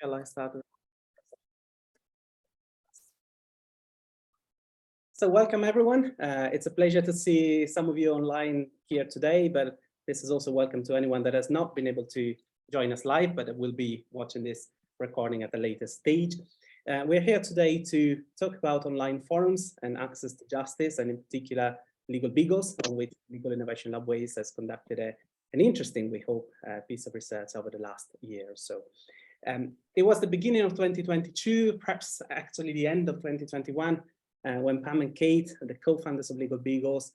Shall I start? So welcome everyone. It's a pleasure to see some of you online here today, but this is also welcome to anyone that has not been able to join us live, but will be watching this recording at a later stage. We're here today to talk about online forums and access to justice, and in particular, LegalBeagles, on which Legal Innovation Labways has conducted an interesting, we hope, piece of research over the last year or so. It was the beginning of 2022, perhaps actually the end of 2021, when Pam and Kate, the co-founders of LegalBeagles,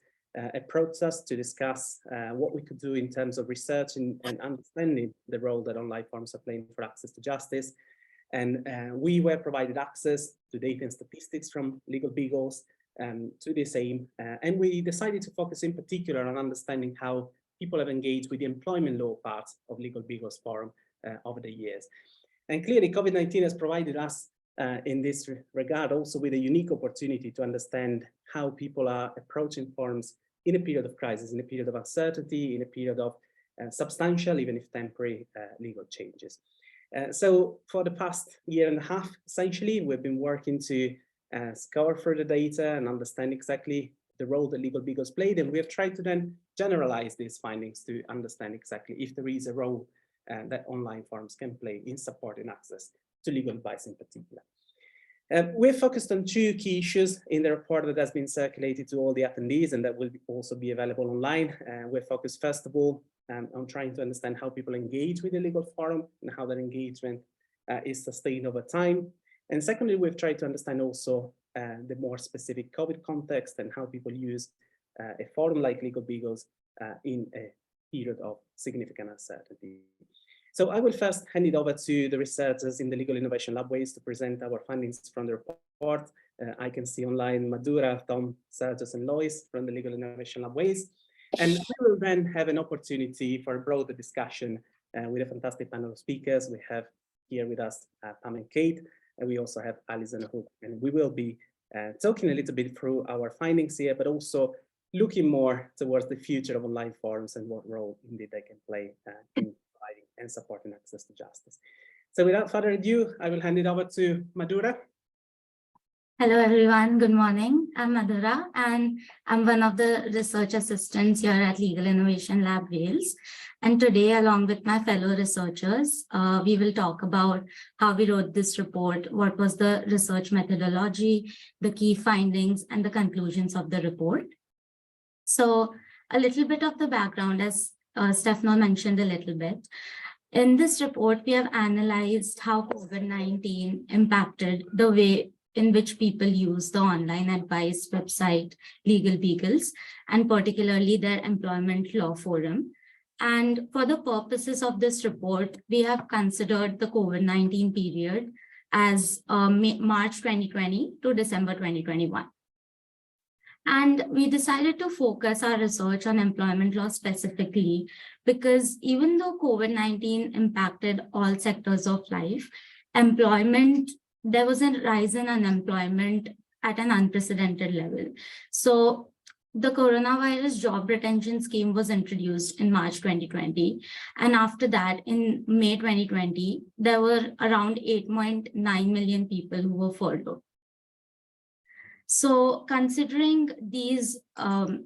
approached us to discuss what we could do in terms of research and understanding the role that online forums are playing for access to justice. And we were provided access to data and statistics from LegalBeagles to this aim. And we decided to focus in particular on understanding how people have engaged with the employment law part of LegalBeagles forum over the years. And clearly COVID-19 has provided us in this regard also with a unique opportunity to understand how people are approaching forums in a period of crisis, in a period of uncertainty, in a period of substantial, even if temporary, legal changes. So for the past year and a half, essentially, we've been working to scour further data and understand exactly the role that LegalBeagles played, and we have tried to then generalize these findings to understand exactly if there is a role that online forums can play in supporting access to legal advice in particular. We're focused on two key issues in the report that has been circulated to all the attendees and that will also be available online. We're focused, first of all, on trying to understand how people engage with the legal forum and how that engagement is sustained over time. And secondly, we've tried to understand also the more specific COVID context and how people use a forum like LegalBeagles in a period of significant uncertainty. So I will first hand it over to the researchers in the Legal Innovation Labways to present our findings from the report. I can see online Madhura, Tom, Sergius, and Lois from the Legal Innovation Labways. And we will then have an opportunity for a broader discussion with a fantastic panel of speakers. We have here with us Pam and Kate, and we also have Alison Hook. And we will be talking a little bit through our findings here, but also looking more towards the future of online forums and what role indeed they can play in providing and supporting access to justice. So without further ado, I will hand it over to Madhura. Hello, everyone. Good morning. I'm Madhura, and I'm one of the research assistants here at Legal Innovation Lab Wales. And today, along with my fellow researchers, we will talk about how we wrote this report, what was the research methodology, the key findings, and the conclusions of the report. So a little bit of the background, as Stefano mentioned a little bit. In this report, we have analyzed how COVID-19 impacted the way in which people use the online advice website LegalBeagles, and particularly their employment law forum. And for the purposes of this report, we have considered the COVID-19 period as March 2020 to December 2021. And we decided to focus our research on employment law specifically because even though COVID-19 impacted all sectors of life, there was a rise in unemployment at an unprecedented level. So the coronavirus job retention scheme was introduced in March 2020. And after that, in May 2020, there were around 8.9 million people who were furloughed. So considering these, so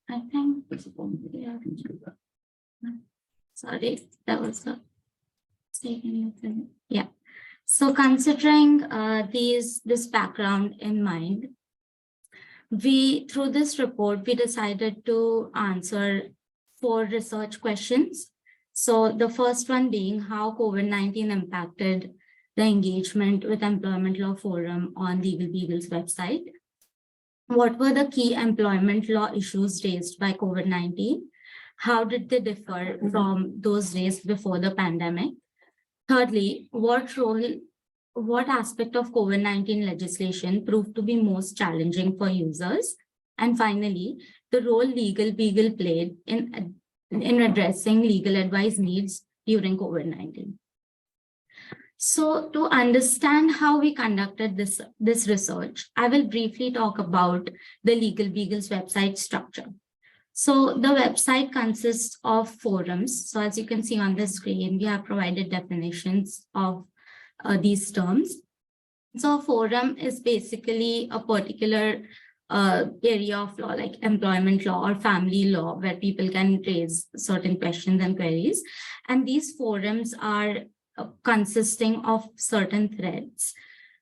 I think, yeah. Sorry, that was a yeah. So considering this background in mind, through this report, we decided to answer 4 research questions. So the first one being how COVID-19 impacted the engagement with Employment Law Forum on LegalBeagles website. What were the key employment law issues raised by COVID-19? How did they differ from those raised before the pandemic? Thirdly, what aspect of COVID-19 legislation proved to be most challenging for users? And finally, the role LegalBeagle played in addressing legal advice needs during COVID-19. So to understand how we conducted this research, I will briefly talk about the LegalBeagles website structure. So the website consists of forums. So as you can see on the screen, we have provided definitions of these terms. So a forum is basically a particular area of law, like employment law or family law, where people can raise certain questions and queries. And these forums are consisting of certain threads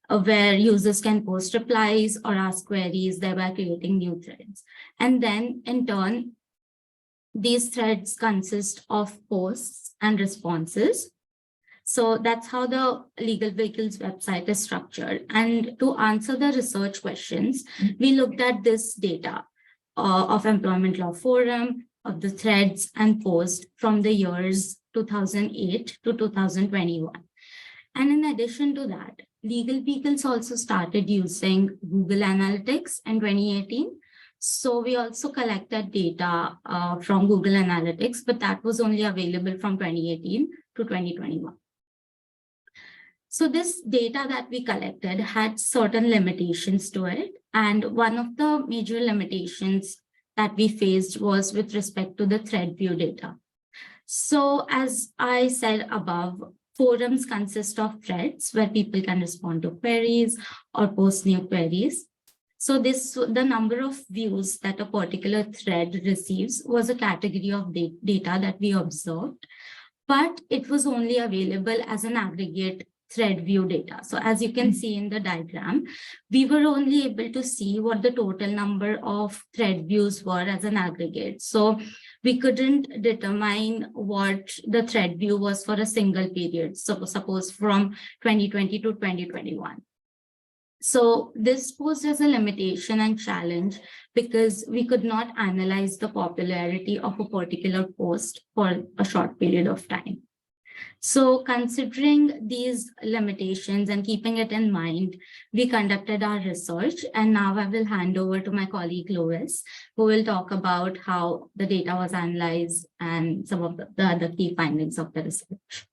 where users can post replies or ask queries, thereby creating new threads. And then in turn, these threads consist of posts and responses. So that's how the LegalBeagles website is structured. And to answer the research questions, we looked at this data of employment law forum, of the threads and posts from the years 2008 to 2021. And in addition to that, LegalBeagles also started using Google Analytics in 2018. So we also collected data from Google Analytics, but that was only available from 2018 to 2021. So this data that we collected had certain limitations to it. And one of the major limitations that we faced was with respect to the thread view data. So as I said above, forums consist of threads where people can respond to queries or post new queries. So the number of views that a particular thread receives was a category of data that we observed, but it was only available as an aggregate thread view data. So as you can see in the diagram, we were only able to see what the total number of thread views were as an aggregate. So we couldn't determine what the thread view was for a single period. So suppose from 2020 to 2021. So this posed as a limitation and challenge because we could not analyze the popularity of a particular post for a short period of time. So considering these limitations and keeping it in mind, we conducted our research, and now I will hand over to my colleague Lois, who will talk about how the data was analyzed and some of the other key findings of the research.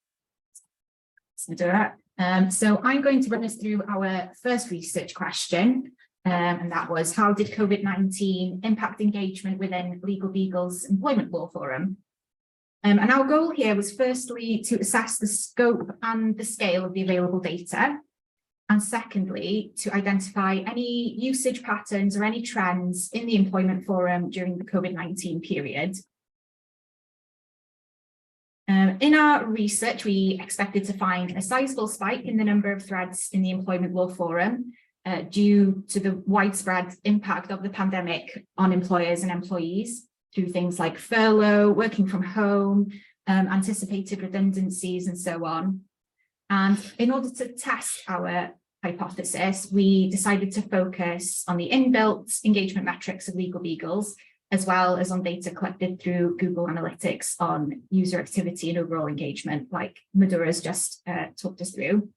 So I'm going to run us through our first research question, and that was, how did COVID-19 impact engagement within LegalBeagles Employment Law Forum? And our goal here was firstly to assess the scope and the scale of the available data, and secondly, to identify any usage patterns or any trends in the employment forum during the COVID-19 period. In our research, we expected to find a sizable spike in the number of threads in the employment law forum due to the widespread impact of the pandemic on employers and employees through things like furlough, working from home, anticipated redundancies, and so on. And in order to test our hypothesis, we decided to focus on the inbuilt engagement metrics of LegalBeagles, as well as on data collected through Google Analytics on user activity and overall engagement, like Madhura's just talked us through.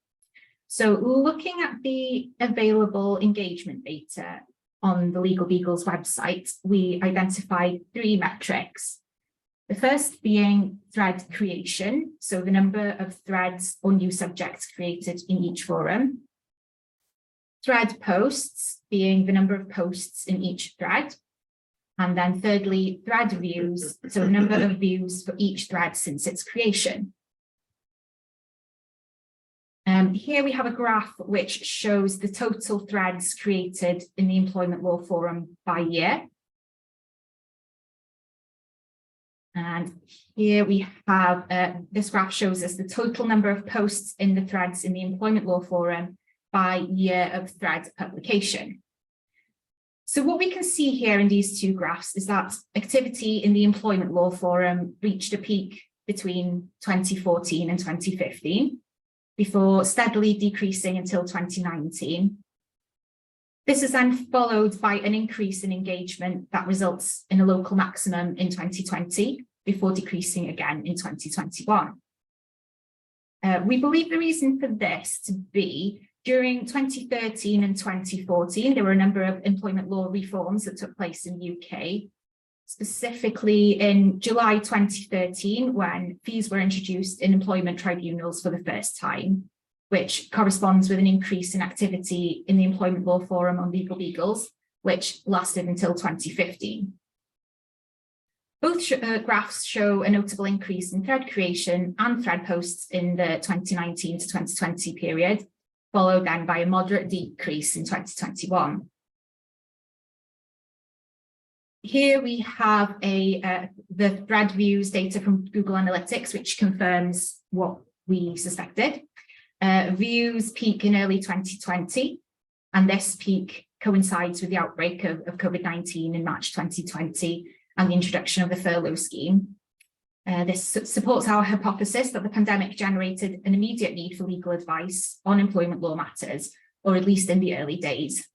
So looking at the available engagement data on the LegalBeagles website, we identified 3 metrics. The first being thread creation, so the number of threads or new subjects created in each forum. Thread posts, being the number of posts in each thread. And then thirdly, thread views, so the number of views for each thread since its creation. Here we have a graph which shows the total threads created in the employment law forum by year. And here we have, this graph shows us the total number of posts in the threads in the employment law forum by year of thread publication. So what we can see here in these 2 graphs is that activity in the employment law forum reached a peak between 2014 and 2015, before steadily decreasing until 2019. This is then followed by an increase in engagement that results in a local maximum in 2020, before decreasing again in 2021. We believe the reason for this to be during 2013 and 2014, there were a number of employment law reforms that took place in the UK, specifically in July 2013, when fees were introduced in employment tribunals for the first time, which corresponds with an increase in activity in the employment law forum on LegalBeagles, which lasted until 2015. Both graphs show a notable increase in thread creation and thread posts in the 2019 to 2020 period, followed then by a moderate decrease in 2021. Here we have the thread views data from Google Analytics, which confirms what we suspected. Views peak in early 2020, and this peak coincides with the outbreak of COVID-19 in March 2020 and the introduction of the furlough scheme. This supports our hypothesis that the pandemic generated an immediate need for legal advice on employment law matters, or at least in the early days.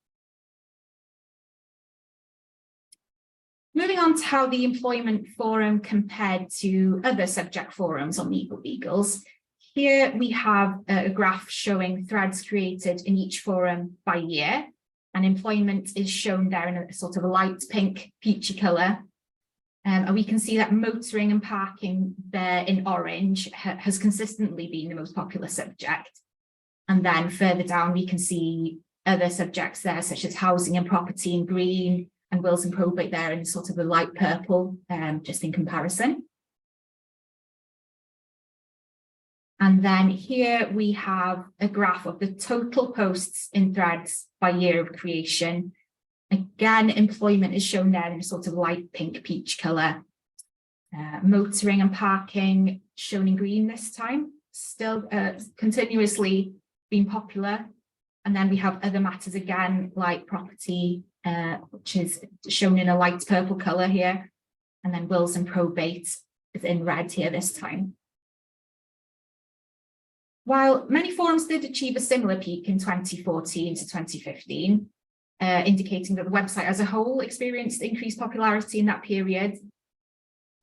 Moving on to how the employment forum compared to other subject forums on LegalBeagles. Here we have a graph showing threads created in each forum by year, and employment is shown there in a sort of a light pink, peachy colour. And we can see that motoring and parking there in orange has consistently been the most popular subject. And then further down, we can see other subjects there, such as housing and property in green, and wills and probate there in sort of a light purple, just in comparison. And then here we have a graph of the total posts in threads by year of creation. Again, employment is shown there in a sort of light pink peach colour. Motoring and parking shown in green this time, still continuously being popular. And then we have other matters again, like property, which is shown in a light purple colour here. And then wills and probate is in red here this time. While many forums did achieve a similar peak in 2014 to 2015, indicating that the website as a whole experienced increased popularity in that period,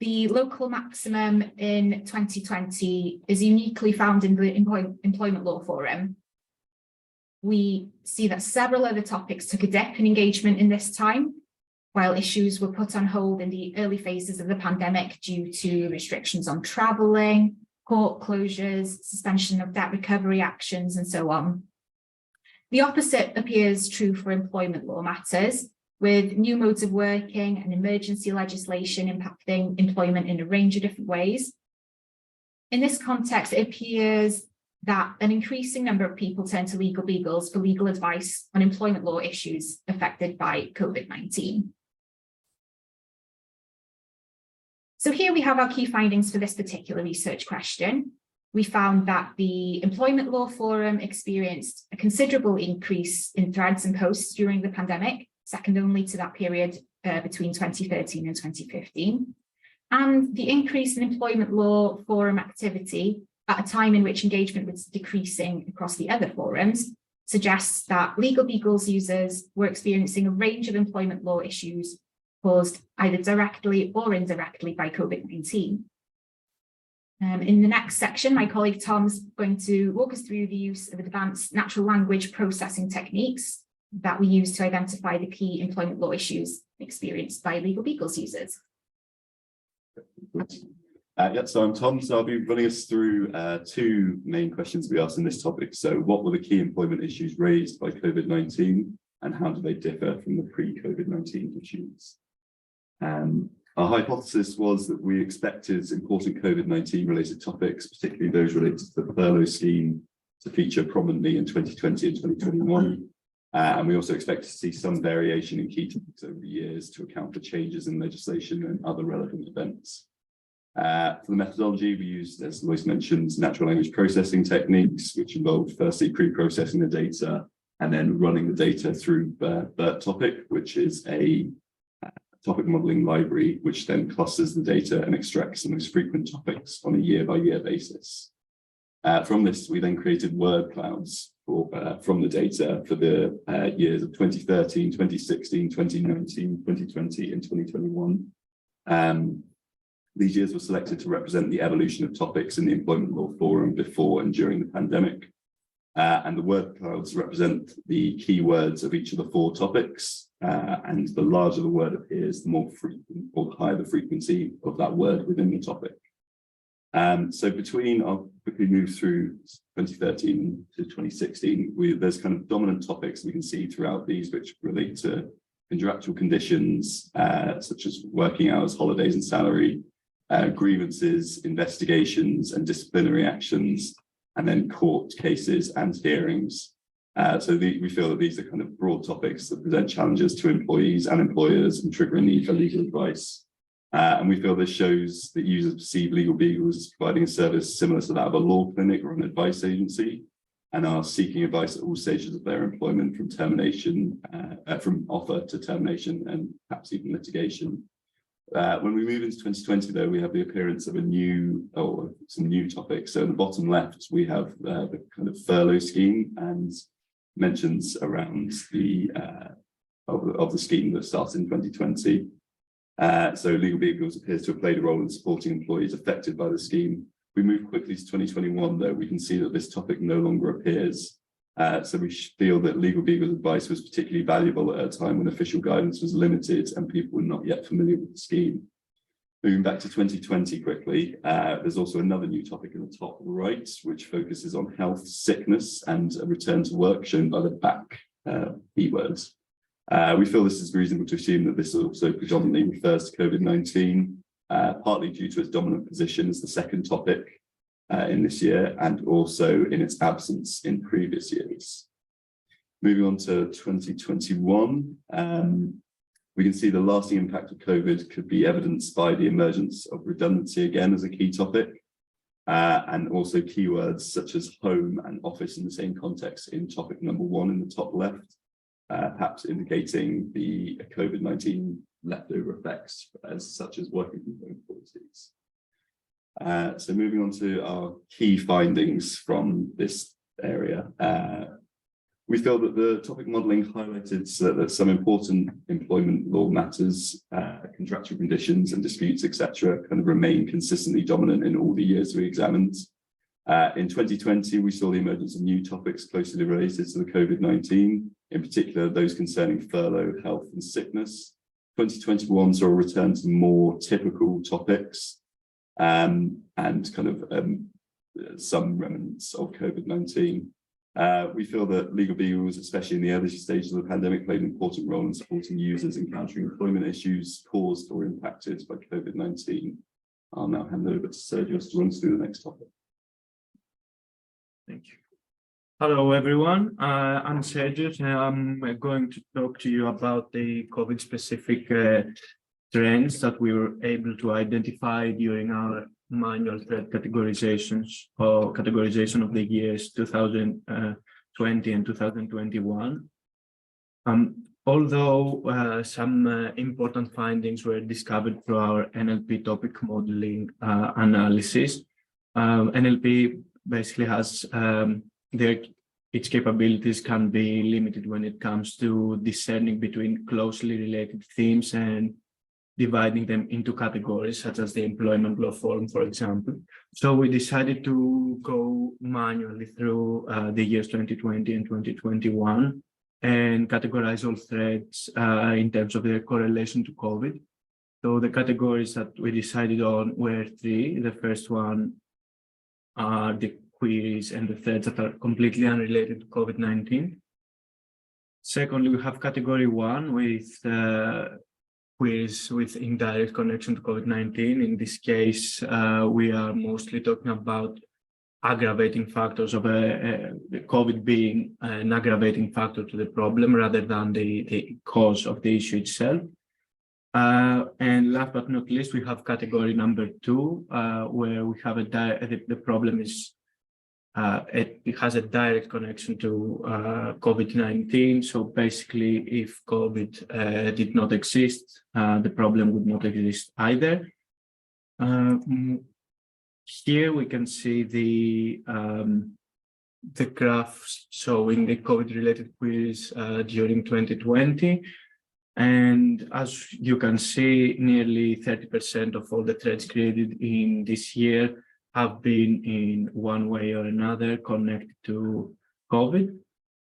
the local maximum in 2020 is uniquely found in the employment law forum. We see that several other topics took a dip in engagement in this time, while issues were put on hold in the early phases of the pandemic due to restrictions on travelling, court closures, suspension of debt recovery actions, and so on. The opposite appears true for employment law matters, with new modes of working and emergency legislation impacting employment in a range of different ways. In this context, it appears that an increasing number of people turn to LegalBeagles for legal advice on employment law issues affected by COVID-19. So here we have our key findings for this particular research question. We found that the Employment Law Forum experienced a considerable increase in threads and posts during the pandemic, second only to that period between 2013 and 2015. And the increase in Employment Law Forum activity at a time in which engagement was decreasing across the other forums suggests that LegalBeagles users were experiencing a range of employment law issues caused either directly or indirectly by COVID-19. In the next section, my colleague Tom's going to walk us through the use of advanced natural language processing techniques that we use to identify the key employment law issues experienced by LegalBeagles users. So I'm Tom, so I'll be running us through two main questions we asked in this topic. So what were the key employment issues raised by COVID-19 and how do they differ from the pre-COVID-19 issues? Our hypothesis was that we expected important COVID-19 related topics, particularly those related to the furlough scheme, to feature prominently in 2020 and 2021. And we also expect to see some variation in key topics over the years to account for changes in legislation and other relevant events. For the methodology, we used, as Lois mentioned, natural language processing techniques, which involved firstly pre-processing the data and then running the data through BERT topic, which is a topic modeling library, which then clusters the data and extracts the most frequent topics on a year-by-year basis. From this, we then created word clouds from the data for the years of 2013, 2016, 2019, 2020, and 2021. These years were selected to represent the evolution of topics in the Employment Law Forum before and during the pandemic. And the word clouds represent the keywords of each of the four topics. And the larger the word appears, the more frequent or the higher the frequency of that word within the topic. So I'll quickly move through 2013 to 2016. There's kind of dominant topics we can see throughout these which relate to contractual conditions, such as working hours, holidays and salary, grievances, investigations and disciplinary actions, and then court cases and hearings. We feel that these are kind of broad topics that present challenges to employees and employers and trigger a need for legal advice. And we feel this shows that users perceive LegalBeagles as providing a service similar to that of a law clinic or an advice agency, and are seeking advice at all stages of their employment, from termination, from offer to termination, and perhaps even litigation. When we move into 2020, though, we have the appearance of some new topics. So in the bottom left, we have the kind of furlough scheme and mentions around the of the scheme that starts in 2020. So LegalBeagles appears to have played a role in supporting employees affected by the scheme. We move quickly to 2021, though, we can see that this topic no longer appears. So we feel that LegalBeagles advice was particularly valuable at a time when official guidance was limited and people were not yet familiar with the scheme. Moving back to 2020 quickly, there's also another new topic in the top right, which focuses on health, sickness, and a return to work, shown by the back keywords. We feel this is reasonable to assume that this also predominantly refers to COVID-19, partly due to its dominant position as the second topic in this year, and also in its absence in previous years. Moving on to 2021, we can see the lasting impact of COVID could be evidenced by the emergence of redundancy again as a key topic, and also keywords such as home and office in the same context in topic number 1 in the top left, perhaps indicating the COVID-19 leftover effects such as working from home policies. So moving on to our key findings from this area. We feel that the topic modelling highlighted that some important employment law matters, contractual conditions and disputes, etc., kind of remain consistently dominant in all the years we examined. In 2020, we saw the emergence of new topics closely related to the COVID-19, in particular those concerning furlough, health and sickness. 2021 saw a return to more typical topics and kind of some remnants of COVID-19. We feel that LegalBeagles, especially in the early stages of the pandemic, played an important role in supporting users encountering employment issues caused or impacted by COVID-19. I'll now hand over to Sergio to run us through the next topic. Thank you. Hello, everyone. I'm Sergio, and I'm going to talk to you about the COVID-specific trends that we were able to identify during our manual threat categorizations or categorization of the years 2020 and 2021. Although some important findings were discovered through our NLP topic modeling analysis, NLP basically has its capabilities can be limited when it comes to discerning between closely related themes and dividing them into categories, such as the employment law form, for example. So we decided to go manually through the years 2020 and 2021 and categorize all threads in terms of their correlation to COVID. So the categories that we decided on were 3. The first one are the queries and the threads that are completely unrelated to COVID-19. Secondly, we have category 1 with queries with indirect connection to COVID-19. In this case, we are mostly talking about aggravating factors of the COVID being an aggravating factor to the problem rather than the cause of the issue itself. And last but not least, we have category number 2, where we have the problem is it has a direct connection to COVID-19. So basically, if COVID did not exist, the problem would not exist either. Here we can see the graphs showing the COVID-related queries during 2020. And as you can see, nearly 30% of all the threads created in this year have been in one way or another connected to COVID.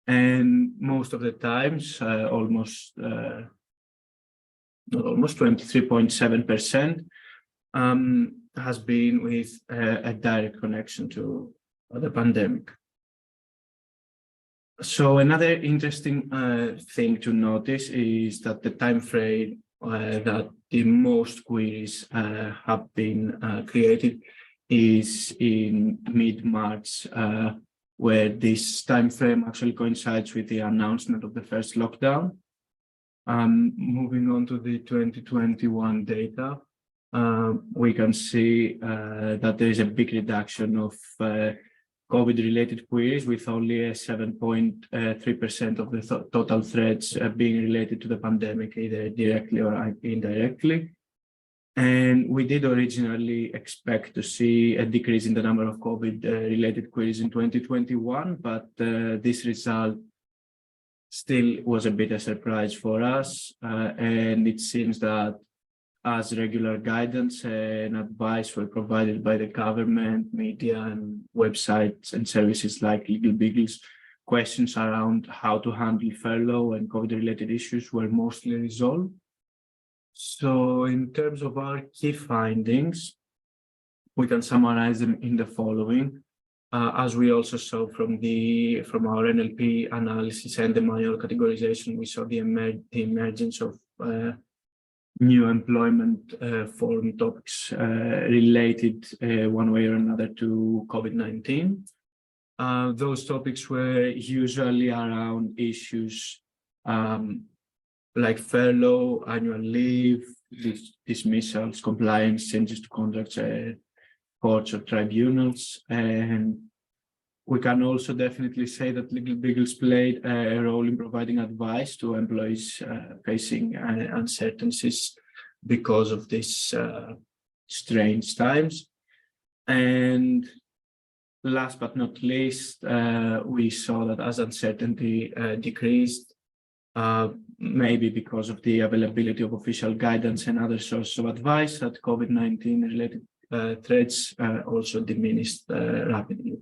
And most of the times, almost 23.7% has been with a direct connection to the pandemic. So another interesting thing to notice is that the time frame that the most queries have been created is in mid-March, where this time frame actually coincides with the announcement of the first lockdown. Moving on to the 2021 data, we can see that there is a big reduction of COVID-related queries, with only 7.3% of the total threads being related to the pandemic, either directly or indirectly. And we did originally expect to see a decrease in the number of COVID-related queries in 2021, but this result still was a bit a surprise for us. And it seems that as regular guidance and advice were provided by the government, media, and websites and services like LegalBeagles, questions around how to handle furlough and COVID-related issues were mostly resolved. So in terms of our key findings, we can summarize them in the following. As we also saw from our NLP analysis and the manual categorization, we saw the emergence of new employment forum topics related one way or another to COVID-19. Those topics were usually around issues like furlough, annual leave, dismissals, compliance, changes to contracts, courts or tribunals. And we can also definitely say that LegalBeagles played a role in providing advice to employees facing uncertainties because of these strange times. And last but not least, we saw that as uncertainty decreased, maybe because of the availability of official guidance and other sources of advice, that COVID-19 related threats also diminished rapidly.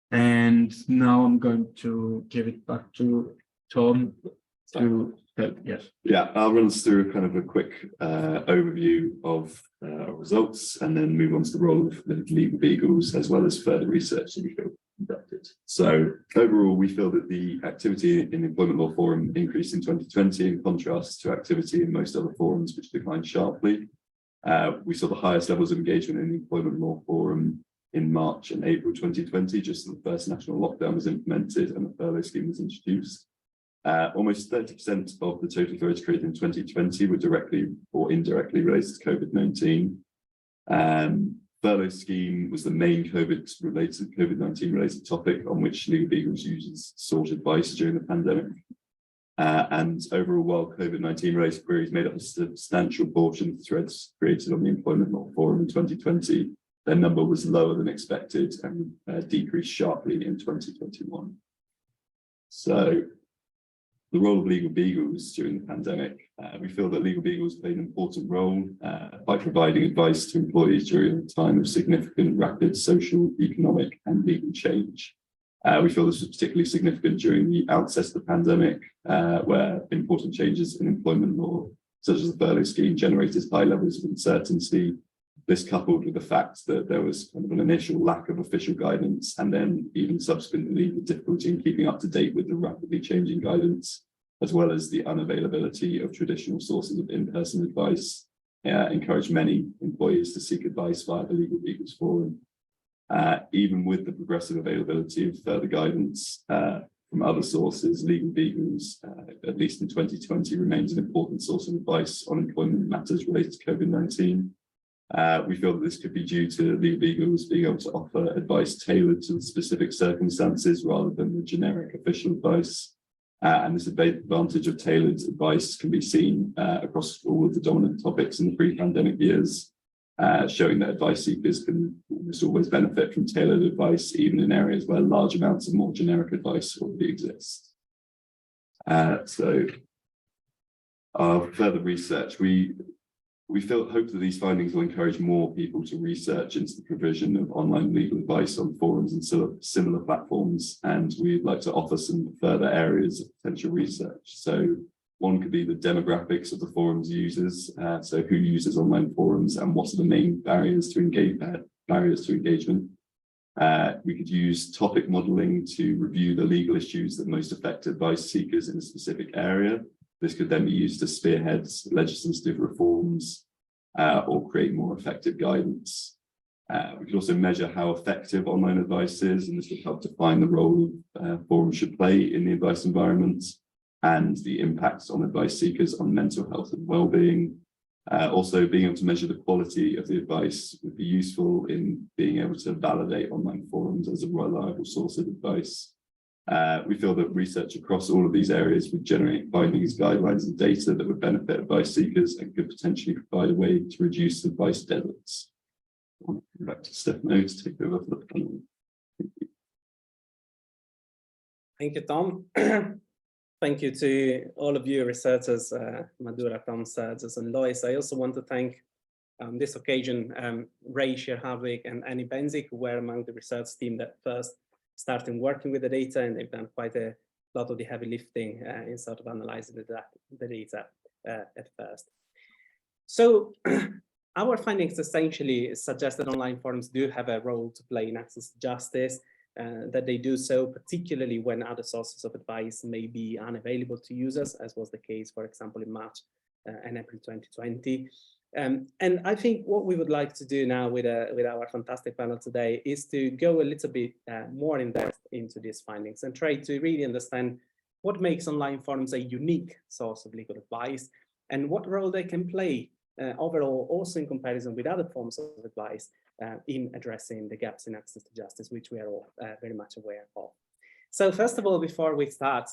And now I'm going to give it back to Tom to yes. Yeah, I'll run us through kind of a quick overview of our results and then move on to the role of the LegalBeagles as well as further research that we feel conducted. So overall, we feel that the activity in the Employment Law Forum increased in 2020 in contrast to activity in most other forums, which declined sharply. We saw the highest levels of engagement in the Employment Law Forum in March and April 2020, just as the first national lockdown was implemented and the furlough scheme was introduced. Almost 30% of the total threads created in 2020 were directly or indirectly related to COVID-19. Furlough scheme was the main COVID-19 related topic on which LegalBeagles users sought advice during the pandemic. And overall, while COVID-19 related queries made up a substantial portion of the threads created on the Employment Law Forum in 2020, their number was lower than expected and decreased sharply in 2021. So the role of LegalBeagles during the pandemic, we feel that LegalBeagles played an important role by providing advice to employees during a time of significant, rapid social, economic, and legal change. We feel this was particularly significant during the outset of the pandemic, where important changes in employment law, such as the furlough scheme, generated high levels of uncertainty. This coupled with the fact that there was kind of an initial lack of official guidance and then even subsequently the difficulty in keeping up to date with the rapidly changing guidance, as well as the unavailability of traditional sources of in-person advice, encouraged many employees to seek advice via the LegalBeagles Forum. Even with the progressive availability of further guidance from other sources, LegalBeagles, at least in 2020, remains an important source of advice on employment matters related to COVID-19. We feel that this could be due to LegalBeagles being able to offer advice tailored to the specific circumstances rather than the generic official advice. And this advantage of tailored advice can be seen across all of the dominant topics in the pre-pandemic years, showing that advice seekers can almost always benefit from tailored advice, even in areas where large amounts of more generic advice already exist. So our further research, we hope that these findings will encourage more people to research into the provision of online legal advice on forums and similar platforms, and we'd like to offer some further areas of potential research. So one could be the demographics of the forum's users, so who uses online forums and what are the main barriers to engagement. We could use topic modeling to review the legal issues that most affect advice seekers in a specific area. This could then be used to spearhead legislative reforms or create more effective guidance. We could also measure how effective online advice is, and this would help define the role forums should play in the advice environment and the impacts on advice seekers on mental health and well-being. Also, being able to measure the quality of the advice would be useful in being able to validate online forums as a reliable source of advice. We feel that research across all of these areas would generate findings, guidelines, and data that would benefit advice seekers and could potentially provide a way to reduce advice deadlines. I'll come back to Stefano to take over for the panel. Thank you, Tom. Thank you to all of you researchers, Madhura, Tom, Sergis, and Lois. I also want to thank on this occasion Ray Sherhardwick and Annie Benzik, who were among the research team that first started working with the data, and they've done quite a lot of the heavy lifting in sort of analyzing the data at first. So our findings essentially suggest that online forums do have a role to play in access to justice, that they do so particularly when other sources of advice may be unavailable to users, as was the case, for example, in March and April 2020. And I think what we would like to do now with our fantastic panel today is to go a little bit more in depth into these findings and try to really understand what makes online forums a unique source of legal advice and what role they can play overall, also in comparison with other forms of advice in addressing the gaps in access to justice, which we are all very much aware of. So first of all, before we start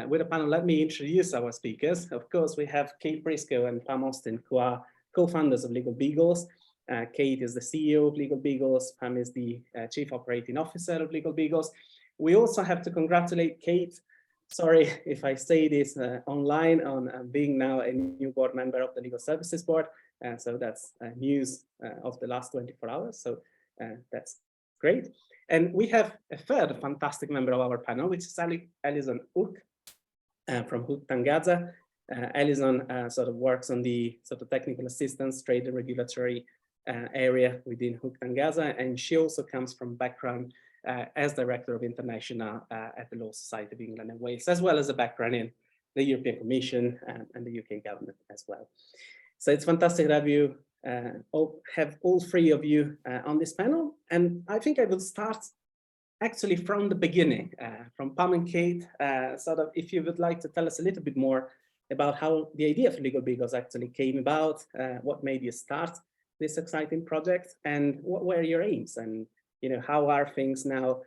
with the panel, let me introduce our speakers. Of course, we have Kate Briscoe and Pam Austin, who are co-founders of LegalBeagles. Kate is the CEO of LegalBeagles. Pam is the Chief Operating Officer of LegalBeagles. We also have to congratulate Kate. Sorry if I say this online, on being now a new board member of the Legal Services Board. So that's news of the last 24 hours. So that's great. And we have a third fantastic member of our panel, which is Alison Hook from Hook Tangaza. Alison sort of works on the sort of technical assistance, trade and regulatory area within Hook Tangaza, and she also comes from background as Director of International at the Law Society of England and Wales, as well as a background in the European Commission and the UK government as well. So it's fantastic to have you, all three of you on this panel. And I think I will start actually from the beginning, from Pam and Kate, sort of if you would like to tell us a little bit more about how the idea for LegalBeagles actually came about, what made you start this exciting project, and what were your aims, and how are things now,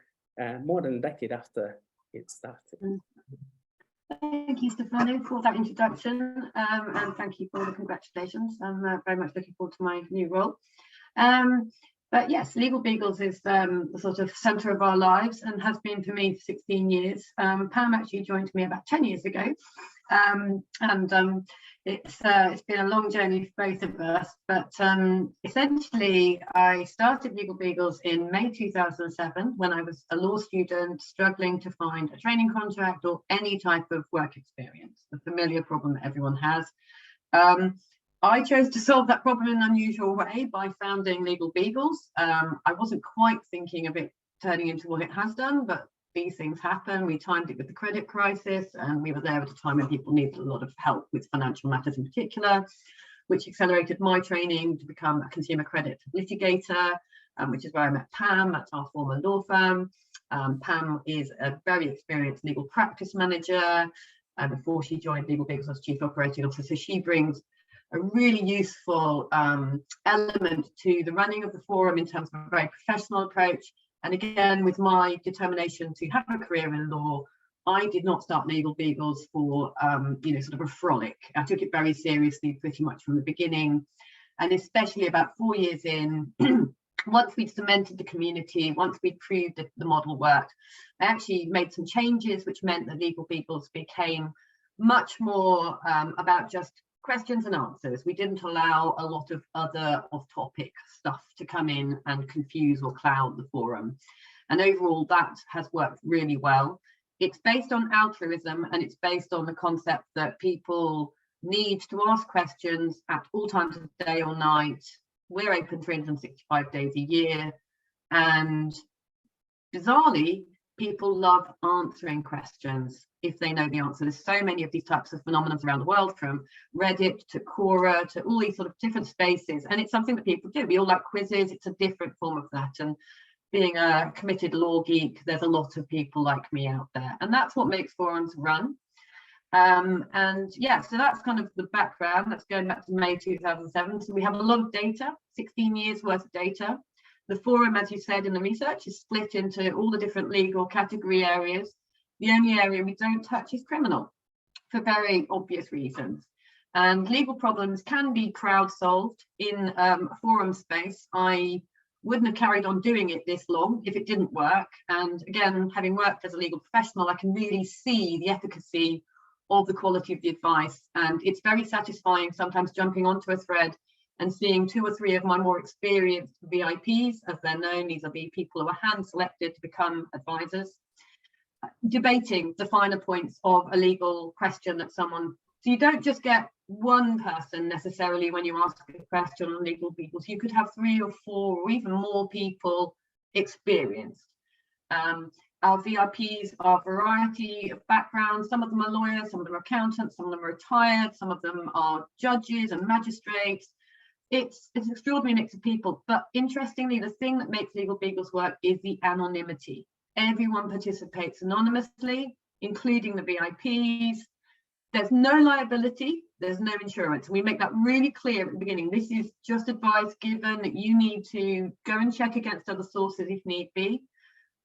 more than a decade after it started? Thank you, Stefano, for that introduction, and thank you for the congratulations. I'm very much looking forward to my new role. But yes, LegalBeagles is the sort of centre of our lives and has been for me for 16 years. Pam actually joined me about 10 years ago. It's been a long journey for both of us, but essentially I started LegalBeagles in May 2007 when I was a law student struggling to find a training contract or any type of work experience, the familiar problem that everyone has. I chose to solve that problem in an unusual way by founding LegalBeagles. I wasn't quite thinking of it turning into what it has done, but these things happen. We timed it with the credit crisis, and we were there at a time when people needed a lot of help with financial matters in particular, which accelerated my training to become a consumer credit litigator, which is where I met Pam at our former law firm. Pam is a very experienced legal practice manager. Before she joined LegalBeagles as Chief Operating Officer, so she brings a really useful element to the running of the forum in terms of a very professional approach. And again, with my determination to have a career in law, I did not start LegalBeagles for, sort of a frolic. I took it very seriously pretty much from the beginning. And especially about 4 years in, once we'd cemented the community, once we'd proved that the model worked, I actually made some changes, which meant that LegalBeagles became much more about just questions and answers. We didn't allow a lot of other off-topic stuff to come in and confuse or cloud the forum. And overall, that has worked really well. It's based on altruism, and it's based on the concept that people need to ask questions at all times of day or night. We're open 365 days a year, and bizarrely, people love answering questions if they know the answer. There's so many of these types of phenomena around the world, from Reddit to Quora to all these sort of different spaces. And it's something that people do. We all like quizzes. It's a different form of that. And being a committed law geek, there's a lot of people like me out there. And that's what makes forums run. And yeah, so that's kind of the background. That's going back to May 2007. So we have a lot of data, 16 years worth of data. The forum, as you said in the research, is split into all the different legal category areas. The only area we don't touch is criminal, for very obvious reasons. And legal problems can be crowd solved in a forum space. I wouldn't have carried on doing it this long if it didn't work. And again, having worked as a legal professional, I can really see the efficacy of the quality of the advice. And it's very satisfying sometimes jumping onto a thread and seeing 2 or 3 of my more experienced VIPs, as they're known. These are the people who are hand selected to become advisors, debating the finer points of a legal question that someone, so you don't just get one person necessarily when you ask a question on LegalBeagles. You could have 3 or 4 or even more people experienced. Our VIPs are a variety of backgrounds. Some of them are lawyers, some of them are accountants, some of them are retired, some of them are judges and magistrates. It's an extraordinary mix of people. But interestingly, the thing that makes LegalBeagles work is the anonymity. Everyone participates anonymously, including the VIPs. There's no liability, there's no insurance. We make that really clear at the beginning. This is just advice given that you need to go and check against other sources if need be.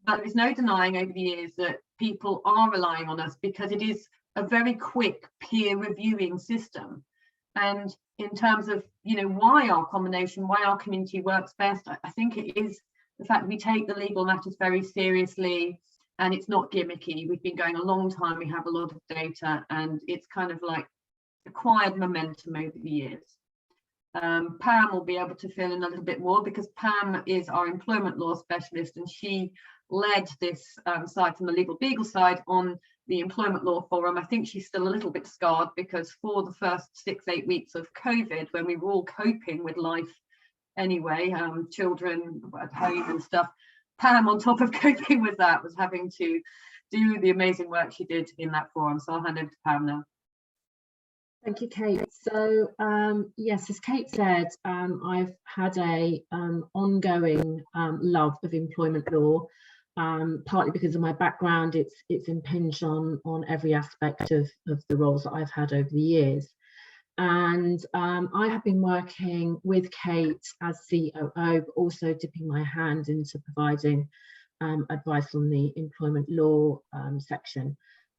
But there's no denying over the years that people are relying on us, because it is a very quick peer reviewing system. And in terms of, you know, why our combination, why our community works best, I think it is the fact that we take the legal matters very seriously, and it's not gimmicky. We've been going a long time, we have a lot of data, and it's kind of like acquired momentum over the years. Pam will be able to fill in a little bit more, because Pam is our employment law specialist, and she led this side from the LegalBeagles side on the employment law forum. I think she's still a little bit scarred, because for the first 6-8 weeks of COVID, when we were all coping with life anyway, children at home and stuff, Pam, on top of coping with that, was having to do the amazing work she did in that forum. So I'll hand over to Pam now. Thank you, Kate. So yes, as Kate said, I've had a ongoing love of employment law, partly because of my background. It's impinged on every aspect of the roles that I've had over the years. And I have been working with Kate as COO, but also dipping my hand into providing advice on the employment law section.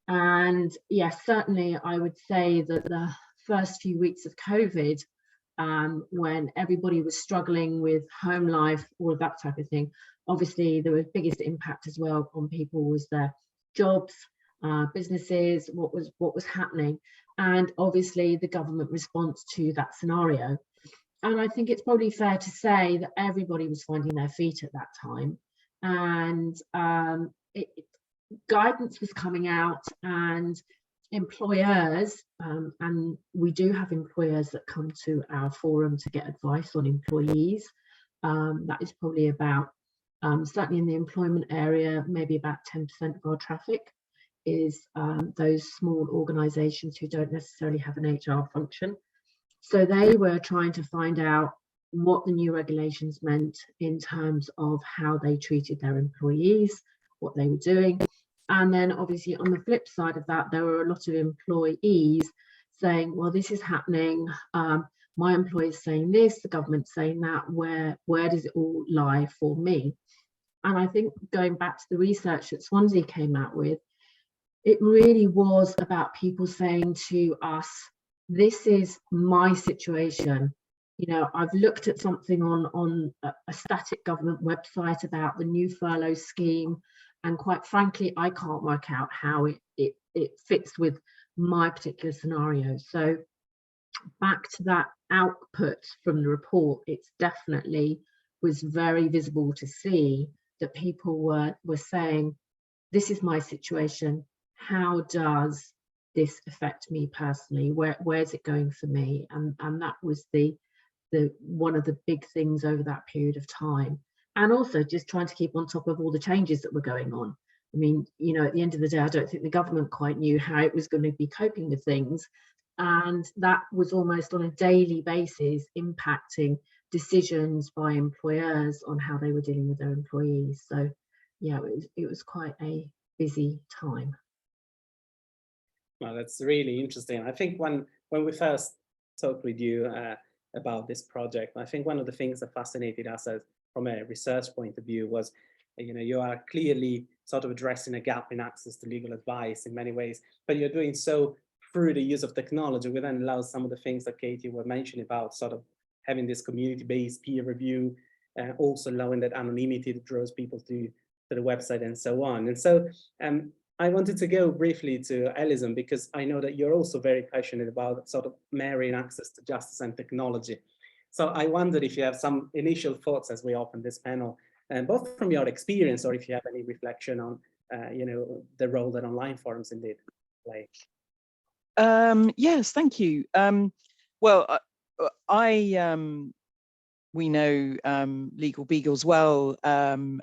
And yes, certainly I would say that the first few weeks of COVID, when everybody was struggling with home life, all of that type of thing, obviously the biggest impact as well on people was their jobs, businesses, what was happening, and obviously the government response to that scenario. And I think it's probably fair to say that everybody was finding their feet at that time, and guidance was coming out, and employers, and we do have employers that come to our forum to get advice on employees. That is probably about, certainly in the employment area, maybe about 10% of our traffic is those small organisations who don't necessarily have an HR function. So they were trying to find out what the new regulations meant in terms of how they treated their employees, what they were doing. And then obviously on the flip side of that, there were a lot of employees saying, well, this is happening. My employer's saying this, the government's saying that, where does it all lie for me? And I think going back to the research that Swansea came out with, it really was about people saying to us, this is my situation. You know, I've looked at something on a static government website about the new furlough scheme, and quite frankly, I can't work out how it fits with my particular scenario. So back to that output from the report, it's definitely was very visible to see that people were saying, this is my situation. How does this affect me personally? Where's it going for me? And that was the one of the big things over that period of time. and also just trying to keep on top of all the changes that were going on. I mean, you know, at the end of the day, I don't think the government quite knew how it was going to be coping with things. And that was almost on a daily basis impacting decisions by employers on how they were dealing with their employees. So yeah, it was quite a busy time. Well, that's really interesting. I think when we first talked with you about this project, I think one of the things that fascinated us from a research point of view was, you know, you are clearly sort of addressing a gap in access to legal advice in many ways, but you're doing so through the use of technology, which then allows some of the things that Katie were mentioning about sort of having this community-based peer review, also allowing that anonymity that draws people to the website and so on. And so I wanted to go briefly to Alison, because I know that you're also very passionate about sort of marrying access to justice and technology. So I wondered if you have some initial thoughts as we open this panel, and both from your experience or if you have any reflection on, you know, the role that online forums indeed play. Yes, thank you. Well, we know LegalBeagles well, and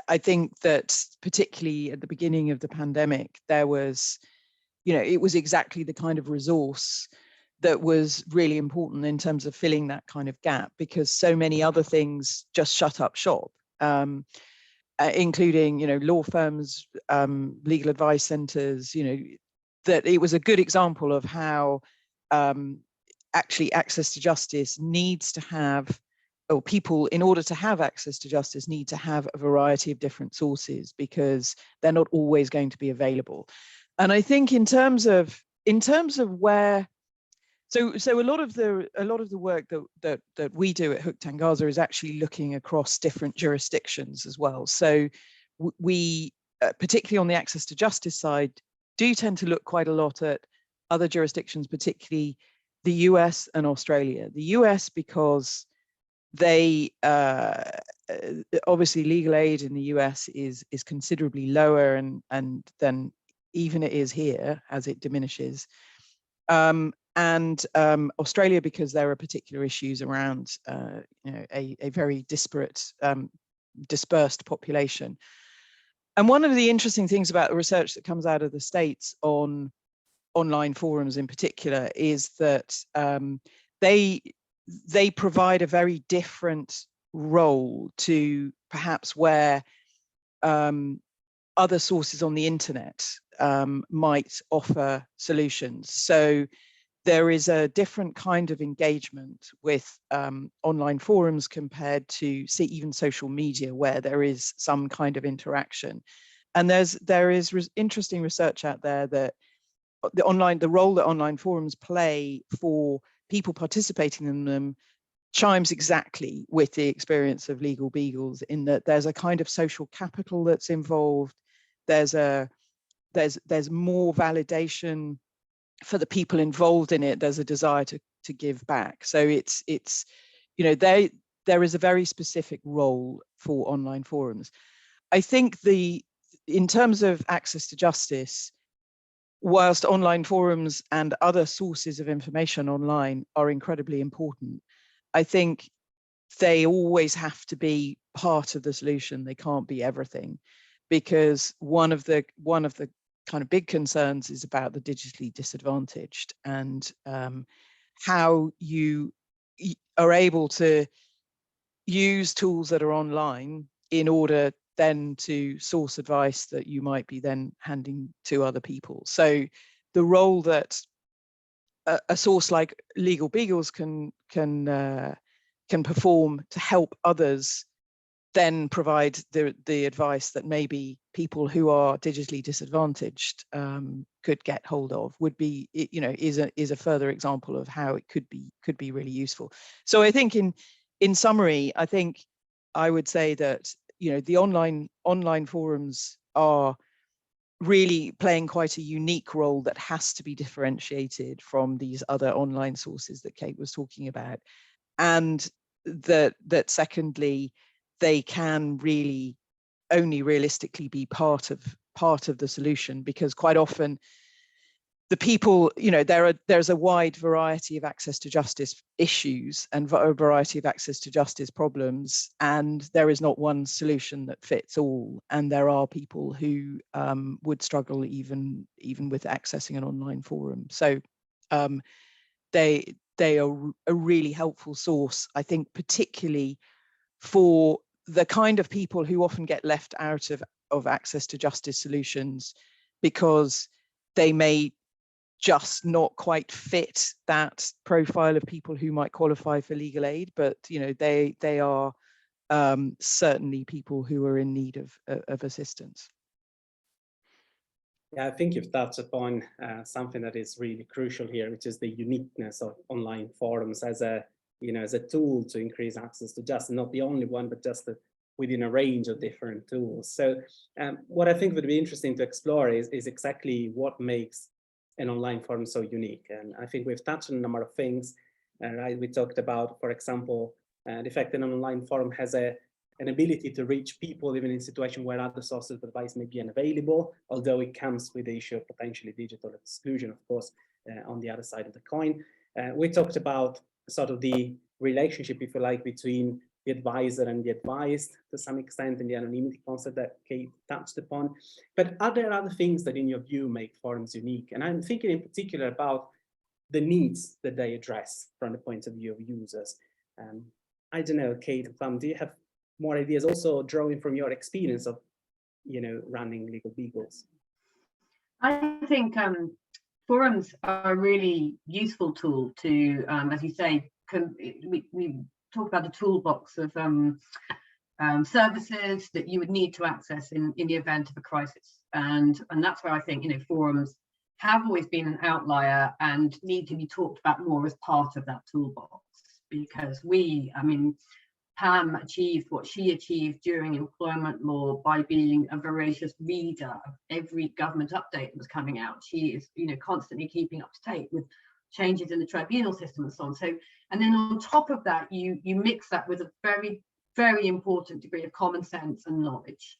I think that particularly at the beginning of the pandemic, there was, you know, it was exactly the kind of resource that was really important in terms of filling that kind of gap, because so many other things just shut up shop, including, you know, law firms, legal advice centers, you know, that it was a good example of how actually access to justice needs to have, or people, in order to have access to justice, need to have a variety of different sources, because they're not always going to be available. And I think in terms of where, so a lot of the work that we do at Hook Tangaza is actually looking across different jurisdictions as well. So we, particularly on the access to justice side, do tend to look quite a lot at other jurisdictions, particularly the US and Australia. The US because they obviously legal aid in the US is considerably lower, and then even it is here as it diminishes. And Australia because there are particular issues around you know, a very disparate, dispersed population. And one of the interesting things about the research that comes out of the States on online forums in particular is that they provide a very different role to perhaps where other sources on the internet might offer solutions. So there is a different kind of engagement with online forums compared to, say, even social media, where there is some kind of interaction. And there is interesting research out there that the role that online forums play for people participating in them chimes exactly with the experience of LegalBeagles, in that there's a kind of social capital that's involved. There's more validation for the people involved in it. There's a desire to give back. So it's you know, there is a very specific role for online forums. I think in terms of access to justice, whilst online forums and other sources of information online are incredibly important, I think they always have to be part of the solution. They can't be everything, because one of the kind of big concerns is about the digitally disadvantaged, and how you are able to use tools that are online in order then to source advice that you might be then handing to other people. So the role that a source like LegalBeagles can perform to help others then provide the advice that maybe people who are digitally disadvantaged could get hold of would be, you know, is a further example of how it could be really useful. So I think in summary, I think I would say that, you know, the online forums are really playing quite a unique role that has to be differentiated from these other online sources that Kate was talking about, and that secondly, they can really only realistically be part of the solution, because quite often the people, there's a wide variety of access to justice issues and a variety of access to justice problems, and there is not one solution that fits all. And there are people who would struggle even with accessing an online forum. So they are a really helpful source, I think, particularly for the kind of people who often get left out of access to justice solutions because they may just not quite fit that profile of people who might qualify for legal aid, but they are certainly people who are in need of assistance. Yeah, I think you've touched upon something that is really crucial here, which is the uniqueness of online forums as a tool to increase access to justice, not the only one, but just within a range of different tools. So what I think would be interesting to explore is exactly what makes an online forum so unique. And I think we've touched on a number of things, right? We talked about, for example, the fact that an online forum has an ability to reach people even in situations where other sources of advice may be unavailable, although it comes with the issue of potentially digital exclusion, of course, on the other side of the coin. We talked about sort of the relationship, if you like, between the advisor and the advised to some extent, and the anonymity concept that Kate touched upon. But are there other things that in your view make forums unique? And I'm thinking in particular about the needs that they address from the point of view of users. I don't know, Kate, do you have more ideas also drawing from your experience of, running LegalBeagles? I think forums are a really useful tool to, as you say, we talk about the toolbox of services that you would need to access in the event of a crisis. And that's where I think, forums have always been an outlier and need to be talked about more as part of that toolbox, because Pam achieved what she achieved during employment law by being a voracious reader of every government update that was coming out. She is, constantly keeping up to date with changes in the tribunal system and so on. So, and then on top of that, you mix that with a very, very important degree of common sense and knowledge.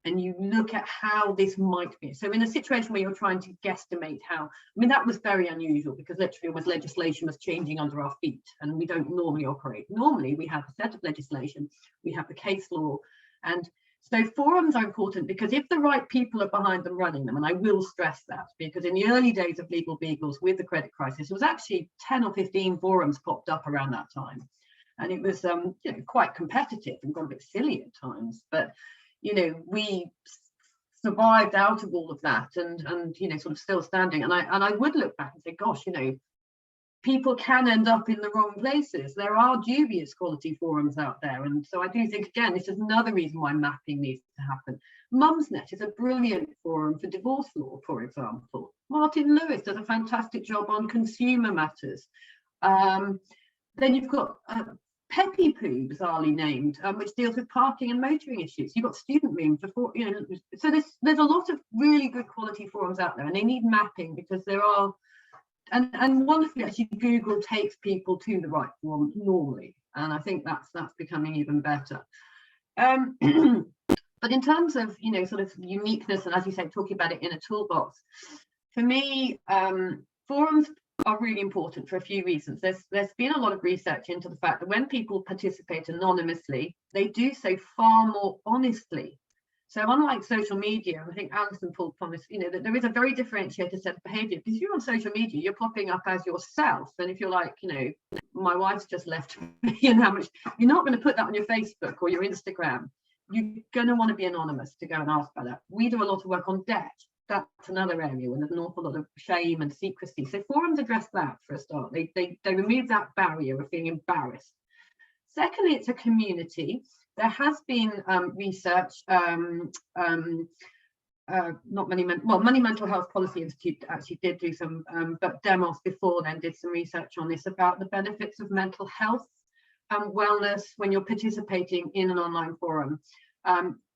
And you look at how this might be. So in a situation where you're trying to guesstimate how, that was very unusual, because literally almost legislation was changing under our feet, and we don't normally operate. Normally we have a set of legislation, we have the case law, and so forums are important because if the right people are behind them running them, and I will stress that, because in the early days of LegalBeagles with the credit crisis, it was actually 10 or 15 forums popped up around that time. And it was quite competitive and got a bit silly at times. But, we survived out of all of that and sort of still standing. And I would look back and say, gosh, people can end up in the wrong places. There are dubious quality forums out there. And so I do think, again, this is another reason why mapping needs to happen. Mumsnet is a brilliant forum for divorce law, for example. Martin Lewis does a fantastic job on consumer matters. Then you've got Peppy Poo, bizarrely named, which deals with parking and motoring issues. You've got Student Room for, so there's a lot of really good quality forums out there, and they need mapping because there are, and wonderfully actually Google takes people to the right forum normally, and I think that's becoming even better. But in terms of sort of uniqueness, and as you say, talking about it in a toolbox, for me, forums are really important for a few reasons. There's been a lot of research into the fact that when people participate anonymously, they do so far more honestly. So unlike social media, I think Alison pulled from this, that there is a very differentiated set of behaviour, because if you're on social media, you're popping up as yourself. And if you're like, my wife's just left me and how much, you're not going to put that on your Facebook or your Instagram. You're going to want to be anonymous to go and ask about that. We do a lot of work on debt. That's another area where there's an awful lot of shame and secrecy. So forums address that for a start. They remove that barrier of being embarrassed. Secondly, it's a community. There has been research, Money Mental Health Policy Institute actually did do some, but Demos before then did some research on this about the benefits of mental health and wellness when you're participating in an online forum.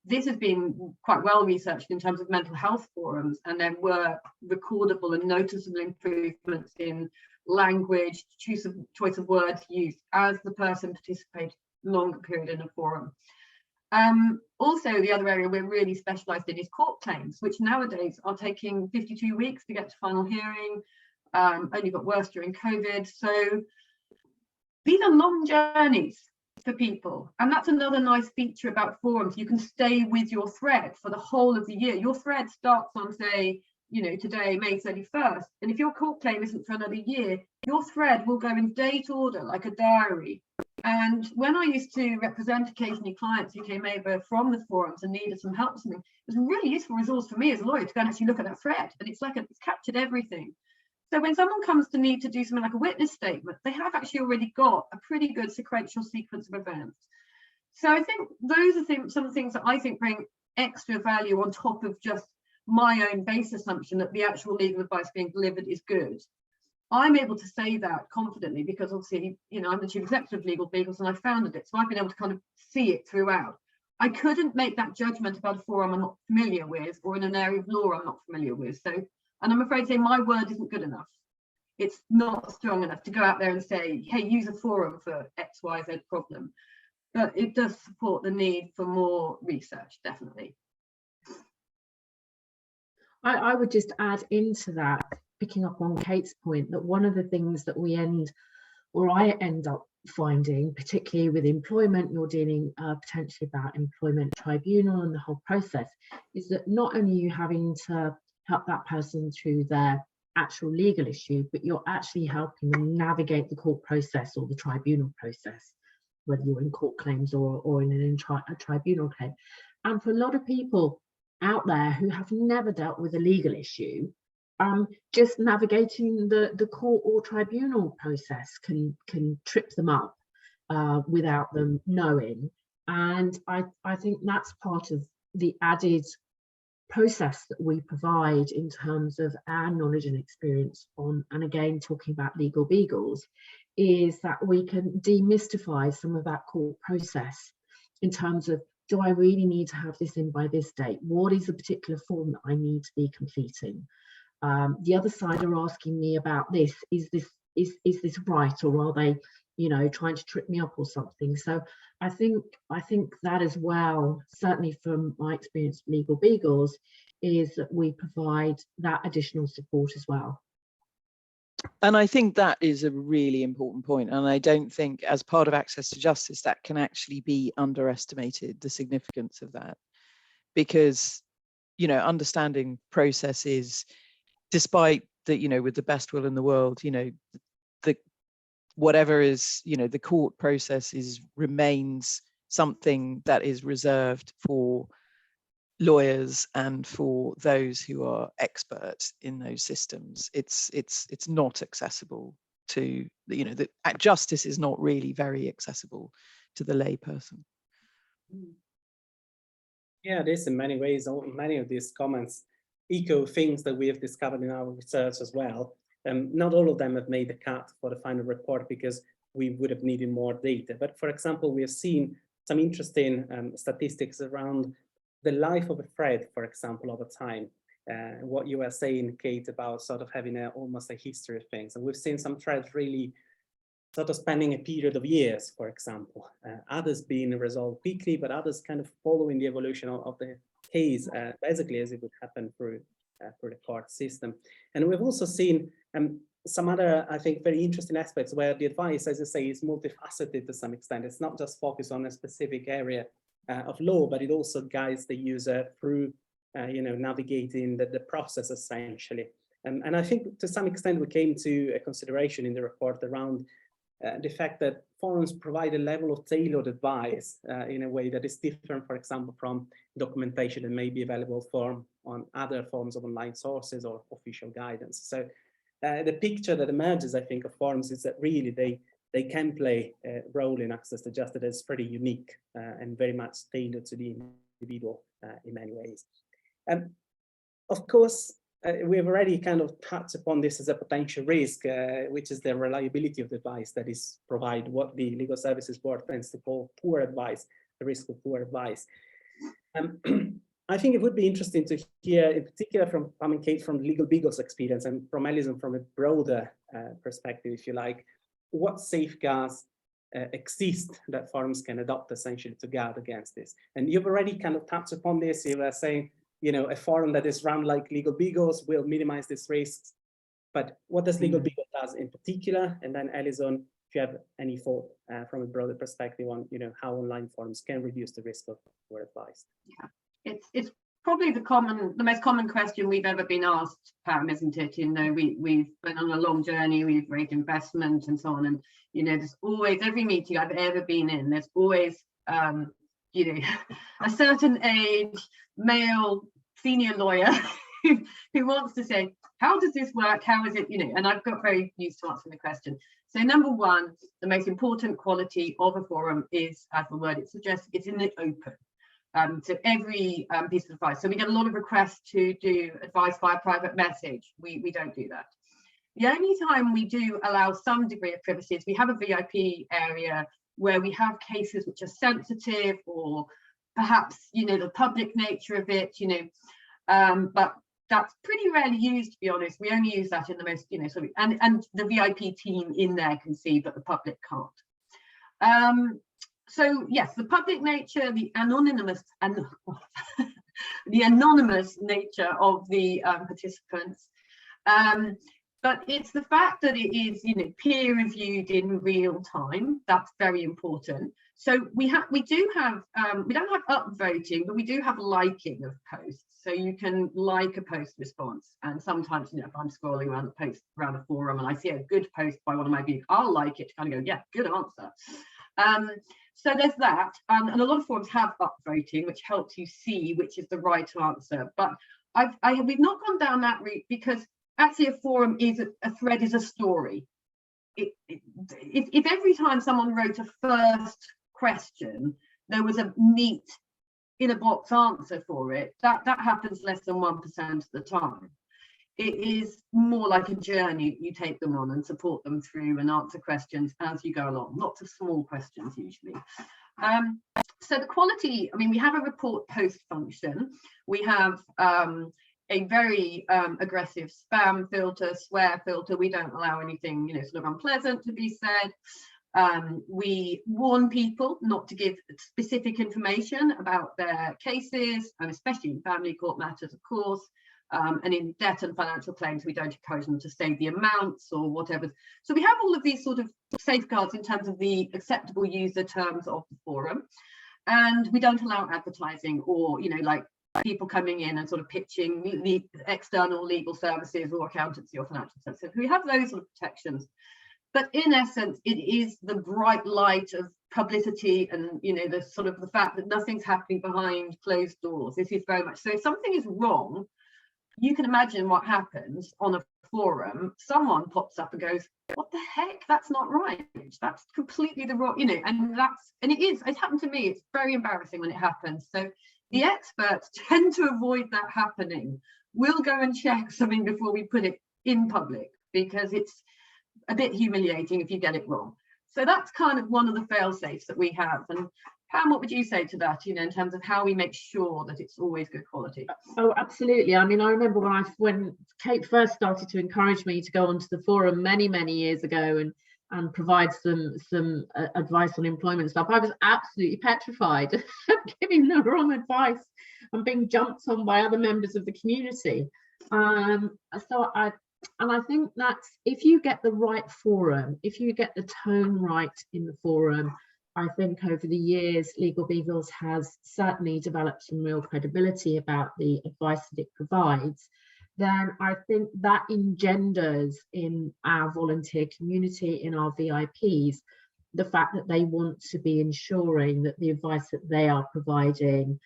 This has been quite well researched in terms of mental health forums, and there were recordable and noticeable improvements in language, choice of words used as the person participated longer period in a forum. Also, the other area we're really specialised in is court claims, which nowadays are taking 52 weeks to get to final hearing. Only got worse during COVID. So these are long journeys for people. And that's another nice feature about forums. You can stay with your thread for the whole of the year. Your thread starts on, say, you know, today, May 31st. And if your court claim isn't for another year, your thread will go in date order, like a diary. And when I used to represent occasionally clients who came over from the forums and needed some help with something, it was a really useful resource for me as a lawyer to go and actually look at that thread. And it's like it's captured everything. So when someone comes to need to do something like a witness statement, they have actually already got a pretty good sequential sequence of events. So I think those are some of the things that I think bring extra value on top of just my own base assumption that the actual legal advice being delivered is good. I'm able to say that confidently because obviously, you know, I'm the chief executive of LegalBeagles and I founded it. So I've been able to kind of see it throughout. I couldn't make that judgment about a forum I'm not familiar with or in an area of law I'm not familiar with. So, and I'm afraid to say my word isn't good enough. It's not strong enough to go out there and say, hey, use a forum for X, Y, Z problem. But it does support the need for more research, definitely. I would just add into that, picking up on Kate's point, that one of the things that I end up finding, particularly with employment, you're dealing potentially about employment tribunal and the whole process, is that not only are you having to help that person through their actual legal issue, but you're actually helping them navigate the court process or the tribunal process, whether you're in court claims or in a tribunal claim. And for a lot of people out there who have never dealt with a legal issue, just navigating the court or tribunal process can trip them up without them knowing. And I think that's part of the added process that we provide in terms of our knowledge and experience on, and again talking about LegalBeagles, is that we can demystify some of that court process in terms of, do I really need to have this in by this date? What is the particular form that I need to be completing? The other side are asking me about this. Is this right, or are they, you know, trying to trip me up or something? So I think that as well, certainly from my experience with LegalBeagles, is that we provide that additional support as well. And I think that is a really important point. And I don't think, as part of access to justice, that can actually be underestimated, the significance of that. Because, you know, understanding processes, despite that, you know, with the best will in the world, you know, whatever is, you know, the court process remains something that is reserved for lawyers and for those who are experts in those systems. It's not accessible to, you know, justice is not really very accessible to the lay person. Yeah, it is in many ways. Many of these comments echo things that we have discovered in our research as well. Not all of them have made the cut for the final report because we would have needed more data. But for example, we have seen some interesting statistics around the life of a thread, for example, over time. What you were saying, Kate, about sort of having almost a history of things. And we've seen some threads really sort of spanning a period of years, for example. Others being resolved quickly, but others kind of following the evolution of the case, basically as it would happen through the court system. And we've also seen some other, I think, very interesting aspects where the advice, as I say, is multifaceted to some extent. It's not just focused on a specific area of law, but it also guides the user through, you know, navigating the process essentially. And I think to some extent we came to a consideration in the report around the fact that forums provide a level of tailored advice in a way that is different, for example, from documentation that may be available on other forms of online sources or official guidance. So the picture that emerges, I think, of forums is that really they can play a role in access to justice that's pretty unique and very much tailored to the individual in many ways. Of course, we've already kind of touched upon this as a potential risk, which is the reliability of the advice that is provided, what the Legal Services Board tends to call poor advice, the risk of poor advice. I think it would be interesting to hear, in particular from Kate, from LegalBeagles' experience, and from Alison from a broader perspective, if you like, what safeguards exist that forums can adopt essentially to guard against this. And you've already kind of touched upon this. You were saying, you know, a forum that is run like LegalBeagles will minimize these risks. But what does LegalBeagles does in particular? And then Alison, if you have any thought from a broader perspective on, you know, how online forums can reduce the risk of poor advice. Yeah, it's probably the most common question we've ever been asked, Pam, isn't it? You know, we've been on a long journey, we've raised investment and so on, and you know, there's always, every meeting I've ever been in, there's always you know, a certain age male senior lawyer who wants to say, how does this work? How is it, you know? And I've got very used to answering the question. So number one, the most important quality of a forum is, as the word it suggests, it's in the open. So every piece of advice. So we get a lot of requests to do advice via private message. We don't do that. The only time we do allow some degree of privacy is we have a VIP area where we have cases which are sensitive, or perhaps, you know, the public nature of it, you know, but that's pretty rarely used, to be honest. We only use that in the most, you know, sort of, and the VIP team in there can see, but the public can't. So yes, the public nature, the anonymous and the anonymous nature of the participants. But it's the fact that it is, you know, peer reviewed in real time. That's very important. So we do have we don't have upvoting, but we do have liking of posts. So you can like a post response, and sometimes, you know, if I'm scrolling around the forum and I see a good post by one of my views, I'll like it to kind of go, yeah, good answer. So there's that, and a lot of forums have upvoting, which helps you see which is the right answer. But we've not gone down that route because actually a forum is a thread is a story. If every time someone wrote a first question, there was a neat in a box answer for it, that happens less than 1% of the time. It is more like a journey you take them on and support them through and answer questions as you go along. Lots of small questions usually. So the quality, I mean, we have a report post function. We have a very aggressive spam filter, swear filter. We don't allow anything, you know, sort of unpleasant to be said. We warn people not to give specific information about their cases, and especially in family court matters, of course. And in debt and financial claims, we don't encourage them to say the amounts or whatever. So we have all of these sort of safeguards in terms of the acceptable user terms of the forum. And we don't allow advertising or, you know, like people coming in and sort of pitching the external legal services or accountancy or financial services. We have those sort of protections. But in essence, it is the bright light of publicity and, you know, the sort of the fact that nothing's happening behind closed doors. This is very much so. If something is wrong, you can imagine what happens on a forum. Someone pops up and goes, what the heck, that's not right, that's completely the wrong, you know, and it happened to me. It's very embarrassing when it happens. So the experts tend to avoid that happening. We'll go and check something before we put it in public, because it's a bit humiliating if you get it wrong. So that's kind of one of the fail safes that we have. And Pam, what would you say to that, you know, in terms of how we make sure that it's always good quality? Oh, absolutely. I mean, I remember when Kate first started to encourage me to go onto the forum many years ago and provide some advice on employment stuff, I was absolutely petrified of giving the wrong advice and being jumped on by other members of the community. And I think that's, if you get the right forum, if you get the tone right in the forum, I think over the years, LegalBeagles has certainly developed some real credibility about the advice that it provides. Then I think that engenders in our volunteer community, in our VIPs, the fact that they want to be ensuring that the advice that they are providing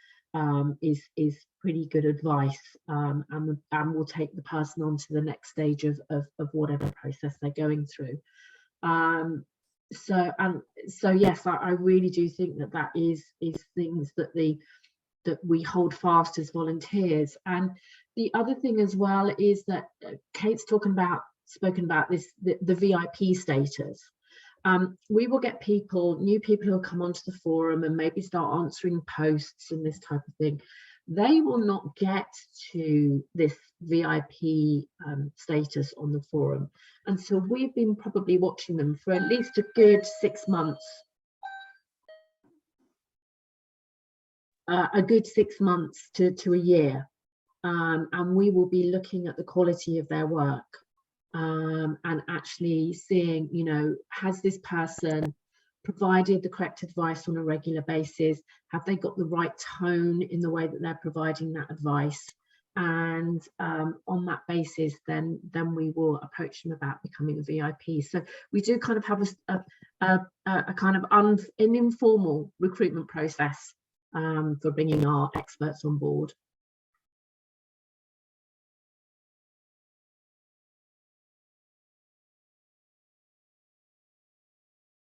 is pretty good advice, and will take the person on to the next stage of whatever process they're going through. So yes, I really do think that is things that we hold fast as volunteers. And the other thing as well is that Kate's spoken about this, the VIP status. We will get new people who will come onto the forum and maybe start answering posts and this type of thing. They will not get to this VIP status on the forum. And so we've been probably watching them for at least a good 6 months. A good 6 months to a year. And we will be looking at the quality of their work and actually seeing, you know, has this person provided the correct advice on a regular basis? Have they got the right tone in the way that they're providing that advice? And on that basis, then we will approach them about becoming a VIP. So we do kind of have a kind of an informal recruitment process for bringing our experts on board.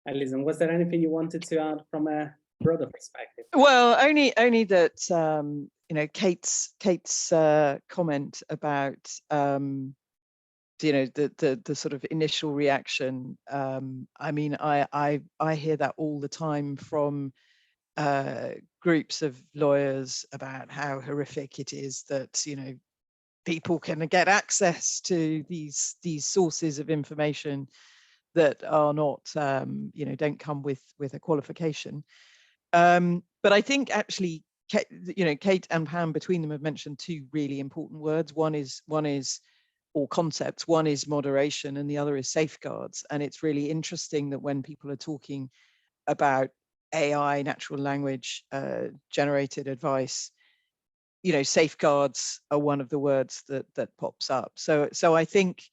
Alison, was there anything you wanted to add from a broader perspective? Well, only that you know, Kate's comment about you know, the sort of initial reaction. I mean, I hear that all the time from groups of lawyers about how horrific it is that, you know, people can get access to these sources of information that are not, you know, don't come with a qualification. But I think actually, you know, Kate and Pam between them have mentioned two really important words. One is or concepts. One is moderation, and the other is safeguards. And it's really interesting that when people are talking about AI, natural language generated advice, you know, safeguards are one of the words that pops up. So I think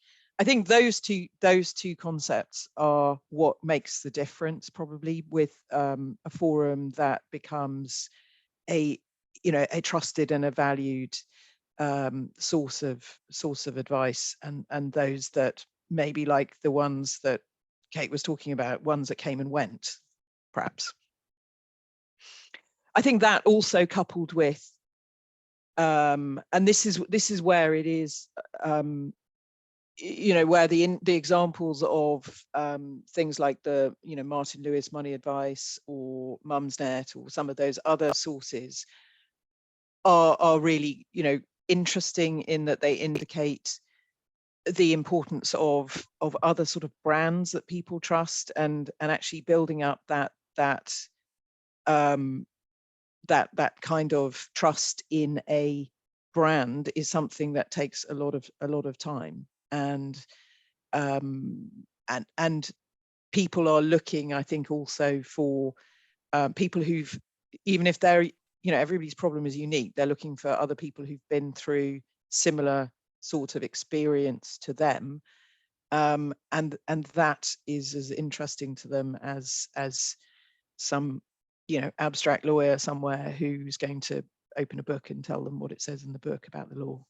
those two concepts are what makes the difference, probably, with a forum that becomes a trusted and a valued source of advice, and those that maybe, like the ones that Kate was talking about, ones that came and went, perhaps. I think that also coupled with and this is where it is, you know, where the examples of things like the, you know, Martin Lewis Money Advice or Mumsnet or some of those other sources are really, you know, interesting in that they indicate the importance of other sort of brands that people trust, and actually building up that kind of trust in a brand is something that takes a lot of time, and people are looking, I think, also for people who've, even if they're, you know, everybody's problem is unique, they're looking for other people who've been through similar sort of experience to them, and that is as interesting to them as some, you know, abstract lawyer somewhere who's going to open a book and tell them what it says in the book about the law.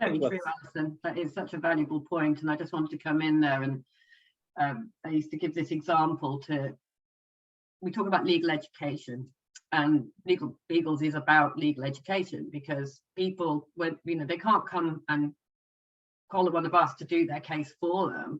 Very true, Alison. That is such a valuable point, and I just wanted to come in there, and I used to give this example we talk about legal education, and LegalBeagles is about legal education, because people, when, you know, they can't come and call one of us to do their case for them.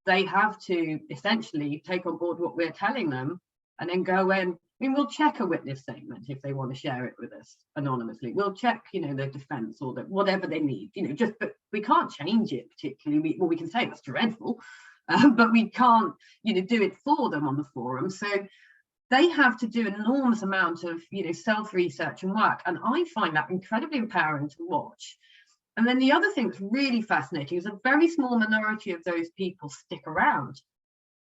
They have to essentially take on board what we're telling them, and then go in. I mean, we'll check a witness statement if they want to share it with us anonymously. We'll check, you know, their defense or whatever they need, you know, but we can't change it particularly. We can say it's dreadful, but we can't, you know, do it for them on the forum. So they have to do an enormous amount of, you know, self-research and work. And I find that incredibly empowering to watch. And then the other thing that's really fascinating is a very small minority of those people stick around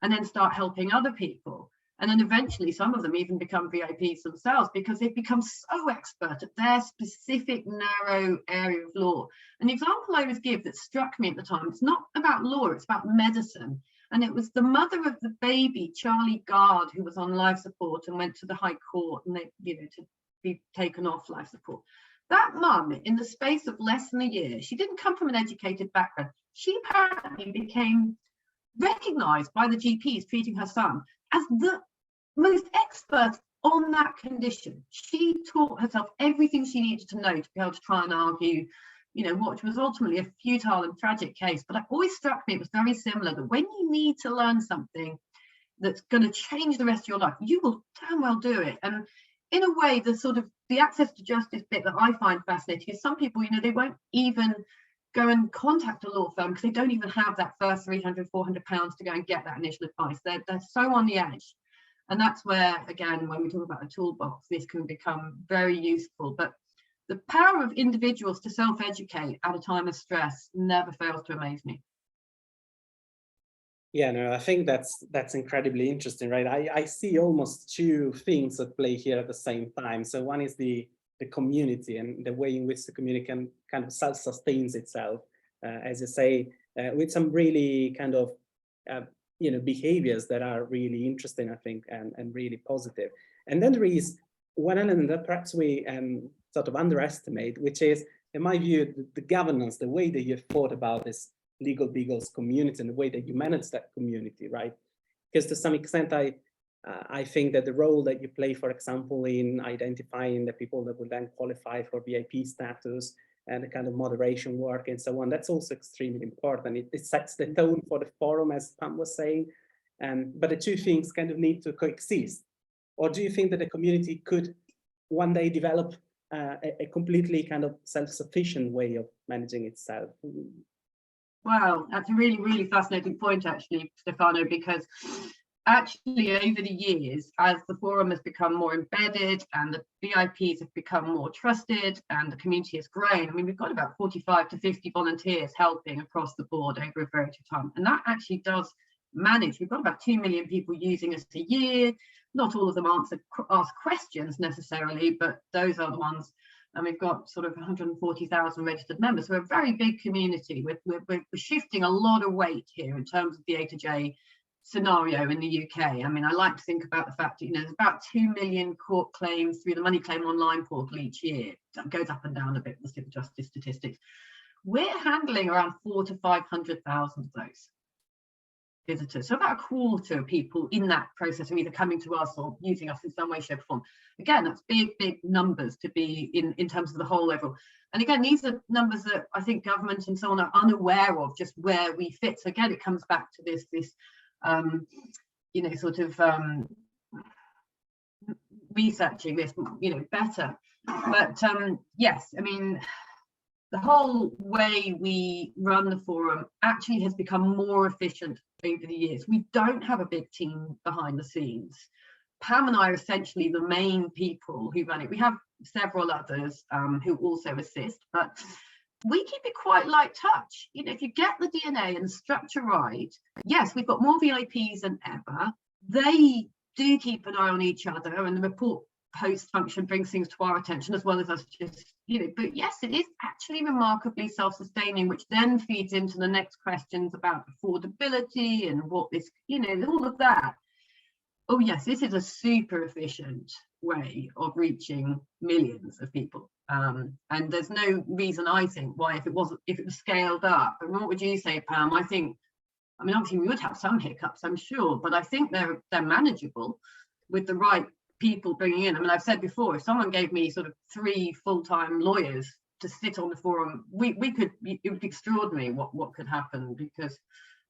and then start helping other people. And then eventually some of them even become VIPs themselves, because they've become so expert at their specific narrow area of law. An example I always give that struck me at the time, it's not about law, it's about medicine. And it was the mother of the baby, Charlie Gard, who was on life support and went to the High Court, and they, you know, to be taken off life support. That mum, in the space of less than a year, she didn't come from an educated background. She apparently became recognised by the GPs treating her son as the most expert on that condition. She taught herself everything she needed to know to be able to try and argue, you know, what was ultimately a futile and tragic case. But it always struck me, it was very similar, that when you need to learn something that's going to change the rest of your life, you will damn well do it. And in a way, the sort of the access to justice bit that I find fascinating is some people, they won't even go and contact a law firm because they don't even have that first 300, 400 pounds to go and get that initial advice. They're so on the edge. And that's where, again, when we talk about a toolbox, this can become very useful. But the power of individuals to self-educate at a time of stress never fails to amaze me. Yeah, no, I think that's incredibly interesting, right? I see almost two things at play here at the same time. So one is the community and the way in which the community can kind of self-sustains itself, as you say, with some really kind of behaviors that are really interesting, I think, and really positive. And then there is one element that perhaps we sort of underestimate, which is, in my view, the governance, the way that you've thought about this LegalBeagles community and the way that you manage that community, right? Because to some extent, I think that the role that you play, for example, in identifying the people that will then qualify for VIP status and the kind of moderation work and so on, that's also extremely important. It sets the tone for the forum, as Pam was saying, but the two things kind of need to coexist. Or do you think that the community could one day develop a completely kind of self-sufficient way of managing itself? Wow, that's a really, really fascinating point, actually, Stefano, because actually over the years, as the forum has become more embedded and the VIPs have become more trusted and the community has grown, I mean, we've got about 45 to 50 volunteers helping across the board over a period of time. And that actually does manage. We've got about 2 million people using us a year. Not all of them ask questions necessarily, but those are the ones. And we've got sort of 140,000 registered members. So we're a very big community. We're shifting a lot of weight here in terms of the A to J scenario in the UK. I mean, I like to think about the fact that, there's about 2 million court claims through the Money Claim Online portal each year. That goes up and down a bit, the civil justice statistics. We're handling around 400,000 to 500,000 of those visitors. So about a quarter of people in that process are either coming to us or using us in some way, shape, or form. Again, that's big, big numbers to be in terms of the whole level. And again, these are numbers that I think government and so on are unaware of, just where we fit. So again, it comes back to this sort of researching this, better. But yes, I mean, the whole way we run the forum actually has become more efficient over the years. We don't have a big team behind the scenes. Pam and I are essentially the main people who run it. We have several others who also assist, but we keep it quite light touch. If you get the DNA and structure right, yes, we've got more VIPs than ever. They do keep an eye on each other, and the report post function brings things to our attention as well as us just, but yes, it is actually remarkably self-sustaining, which then feeds into the next questions about affordability and what this, all of that. Oh yes, this is a super efficient way of reaching millions of people. And there's no reason, I think, why if it was scaled up, and what would you say, Pam? I mean, obviously we would have some hiccups, I'm sure, but I think they're manageable with the right people bringing in. I mean, I've said before, if someone gave me sort of 3 full-time lawyers to sit on the forum, it would be extraordinary what could happen because,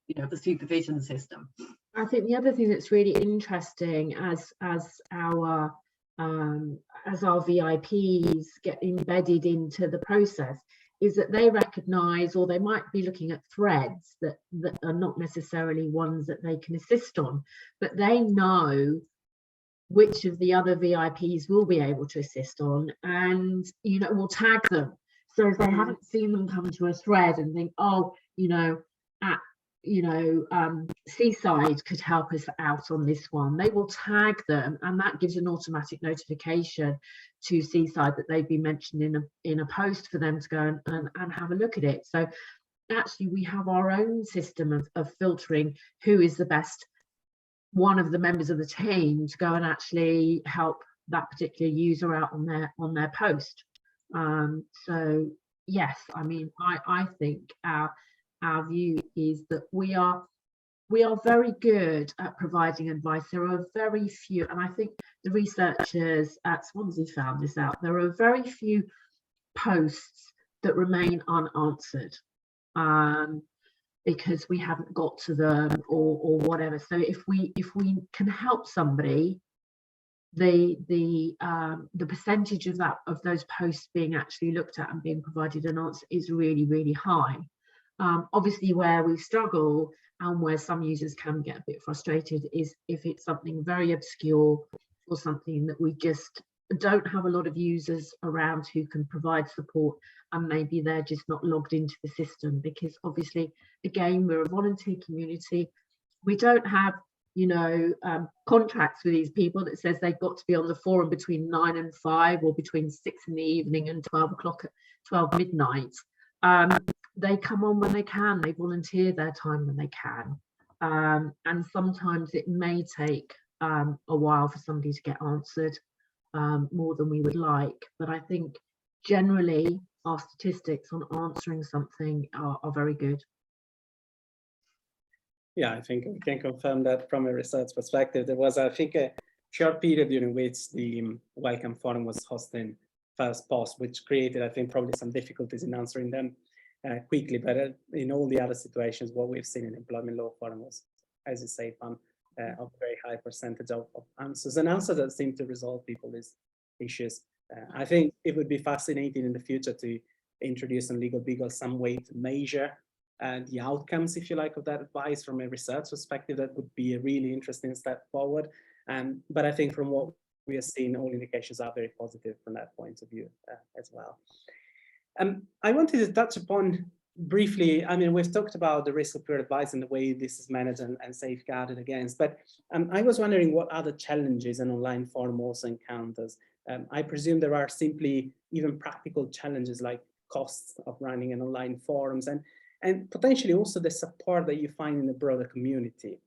the supervision system. I think the other thing that's really interesting as our VIPs get embedded into the process is that they recognize, or they might be looking at threads that are not necessarily ones that they can assist on, but they know which of the other VIPs will be able to assist on, and will tag them. So if they haven't seen them come to a thread and think, Seaside could help us out on this one, they will tag them, and that gives an automatic notification to Seaside that they've been mentioned in a post for them to go and have a look at it. So actually we have our own system of filtering who is the best one of the members of the team to go and actually help that particular user out on their post. So yes, I mean, I think our view is that we are very good at providing advice. There are very few, and I think the researchers at Swansea found this out, there are very few posts that remain unanswered because we haven't got to them or whatever. So if we can help somebody, the percentage of those posts being actually looked at and being provided an answer is really, really high. Obviously, where we struggle and where some users can get a bit frustrated is if it's something very obscure or something that we just don't have a lot of users around who can provide support, and maybe they're just not logged into the system, because obviously, again, we're a volunteer community. We don't have, you know, contracts with these people that says they've got to be on the forum between 9 and 5 or between 6 in the evening and 12 o'clock at 12 midnight. They come on when they can, they volunteer their time when they can. And sometimes it may take a while for somebody to get answered, more than we would like. But I think generally our statistics on answering something are very good. Yeah, I think we can confirm that from a research perspective. There was, I think, a short period during which the Welcome Forum was hosting first posts, which created, I think, probably some difficulties in answering them quickly. But in all the other situations, what we've seen in Employment Law Forum was, as you say, Pam, a very high percentage of answers, and answers that seem to resolve people's issues. I think it would be fascinating in the future to introduce on LegalBeagles some way to measure the outcomes, if you like, of that advice from a research perspective. That would be a really interesting step forward. But I think from what we are seeing, all indications are very positive from that point of view as well. I wanted to touch upon briefly, I mean, we've talked about the risk of poor advice and the way this is managed and safeguarded against, but I was wondering what other challenges an online forum also encounters. I presume there are simply even practical challenges like costs of running an online forums and potentially also the support that you find in the broader community.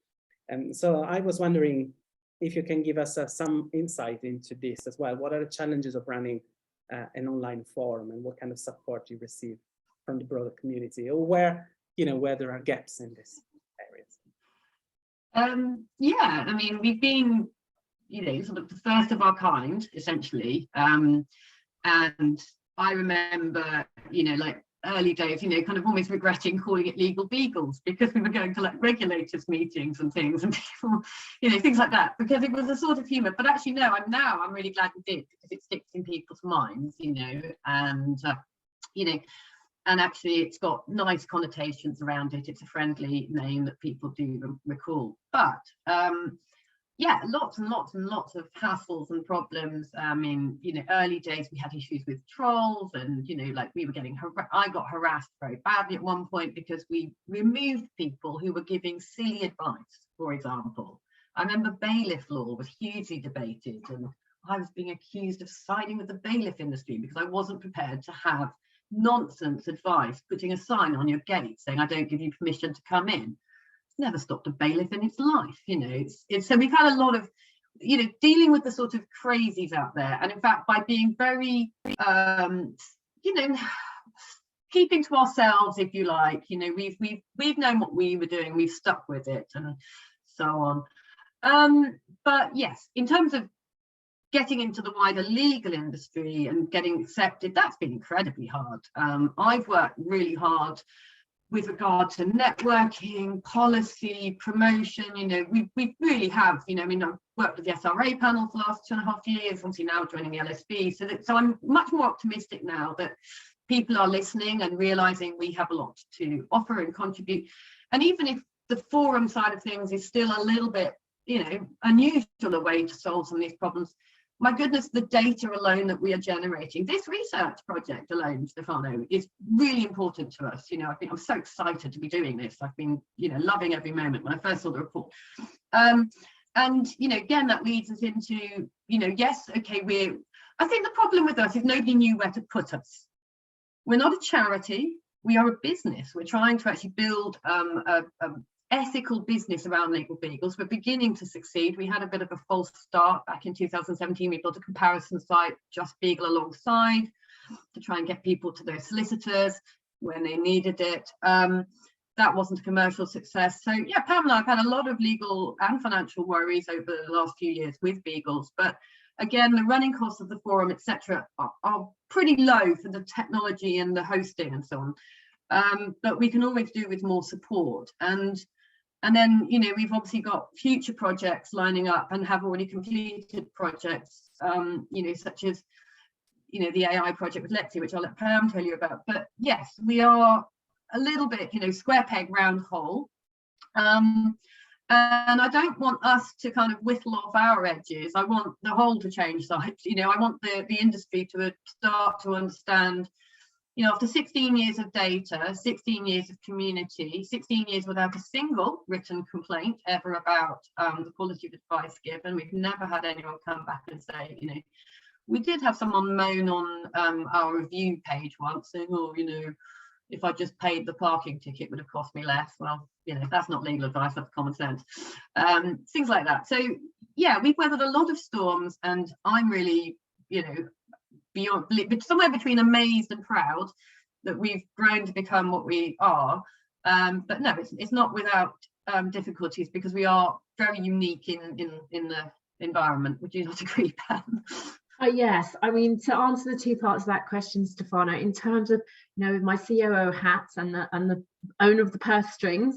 And so I was wondering if you can give us some insight into this as well. What are the challenges of running an online forum, and what kind of support you receive from the broader community, or where there are gaps in this areas? Yeah, I mean, we've been, sort of the first of our kind, essentially. And I remember, like early days, kind of almost regretting calling it LegalBeagles, because we were going to like regulators meetings and things, and people, things like that, because it was a sort of humour. But actually, no, I'm really glad we did, because it sticks in people's minds, and actually it's got nice connotations around it. It's a friendly name that people do recall. But yeah, lots and lots and lots of hassles and problems. I mean, early days we had issues with trolls, and like we were getting I got harassed very badly at one point because we removed people who were giving silly advice. For example, I remember bailiff law was hugely debated, and I was being accused of siding with the bailiff industry because I wasn't prepared to have nonsense advice, putting a sign on your gate saying I don't give you permission to come in. It's never stopped a bailiff in its life. So we've had a lot of dealing with the sort of crazies out there, and in fact by being very keeping to ourselves, if you like, we've known what we were doing, we've stuck with it, and so on. But yes, in terms of getting into the wider legal industry and getting accepted, that's been incredibly hard. I've worked really hard with regard to networking, policy, promotion. We really have, I mean, I've worked with the SRA panel for the last 2.5 years, obviously now joining the LSB. So I'm much more optimistic now that people are listening and realizing we have a lot to offer and contribute. And even if the forum side of things is still a little bit, unusual a way to solve some of these problems, my goodness, the data alone that we are generating, this research project alone, Stefano, is really important to us. I think I'm so excited to be doing this. I've been, loving every moment when I first saw the report. And, again, that leads us into, yes, okay, I think the problem with us is nobody knew where to put us. We're not a charity. We are a business. We're trying to actually build a ethical business around LegalBeagles. We're beginning to succeed. We had a bit of a false start back in 2017. We built a comparison site, Just Beagle alongside, to try and get people to their solicitors when they needed it. That wasn't a commercial success. So yeah, Pamela, I've had a lot of legal and financial worries over the last few years with Beagles, but again, the running costs of the forum, etc., are pretty low for the technology and the hosting and so on. But we can always do with more support. And And then, you know, we've obviously got future projects lining up and have already completed projects, you know, such as, you know, the AI project with Lexi, which I'll let Pam tell you about. But yes, we are a little bit, you know, square peg round hole. And I don't want us to kind of whittle off our edges. I want the whole to change sides. You know, I want the industry to start to understand, you know, after 16 years of data, 16 years of community, 16 years without a single written complaint ever about the quality of advice given. We've never had anyone come back and say, you know, we did have someone moan on our review page once saying, oh, you know, if I just paid the parking ticket, it would have cost me less. Well, you know, that's not legal advice, that's common sense. Things like that. So yeah, we've weathered a lot of storms, and I'm really, you know, beyond, somewhere between amazed and proud that we've grown to become what we are. But no, it's not without difficulties, because we are very unique in the environment. Would you not agree, Pam? Yes, I mean, to answer the two parts of that question, Stefano, in terms of, you know, my COO hat and the owner of the purse strings,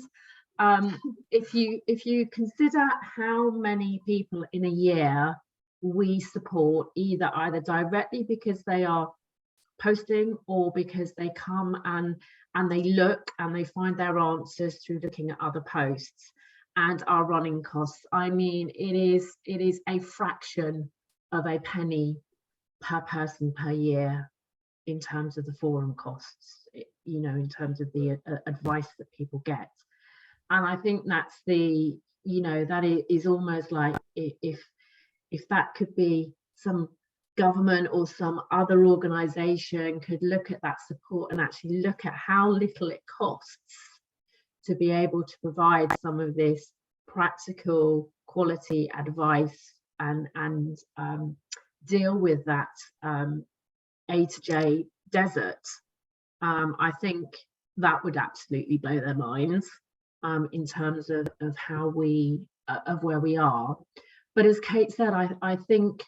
if you consider how many people in a year we support, either directly because they are posting or because they come and they look and they find their answers through looking at other posts, and our running costs, I mean, it is a fraction of a penny per person per year in terms of the forum costs, you know, in terms of the advice that people get. And I think that's the, you know, that is almost like if that could be some government or some other organization could look at that support and actually look at how little it costs to be able to provide some of this practical quality advice and deal with that A to J desert, I think that would absolutely blow their minds in terms of how of where we are. But as Kate said, I think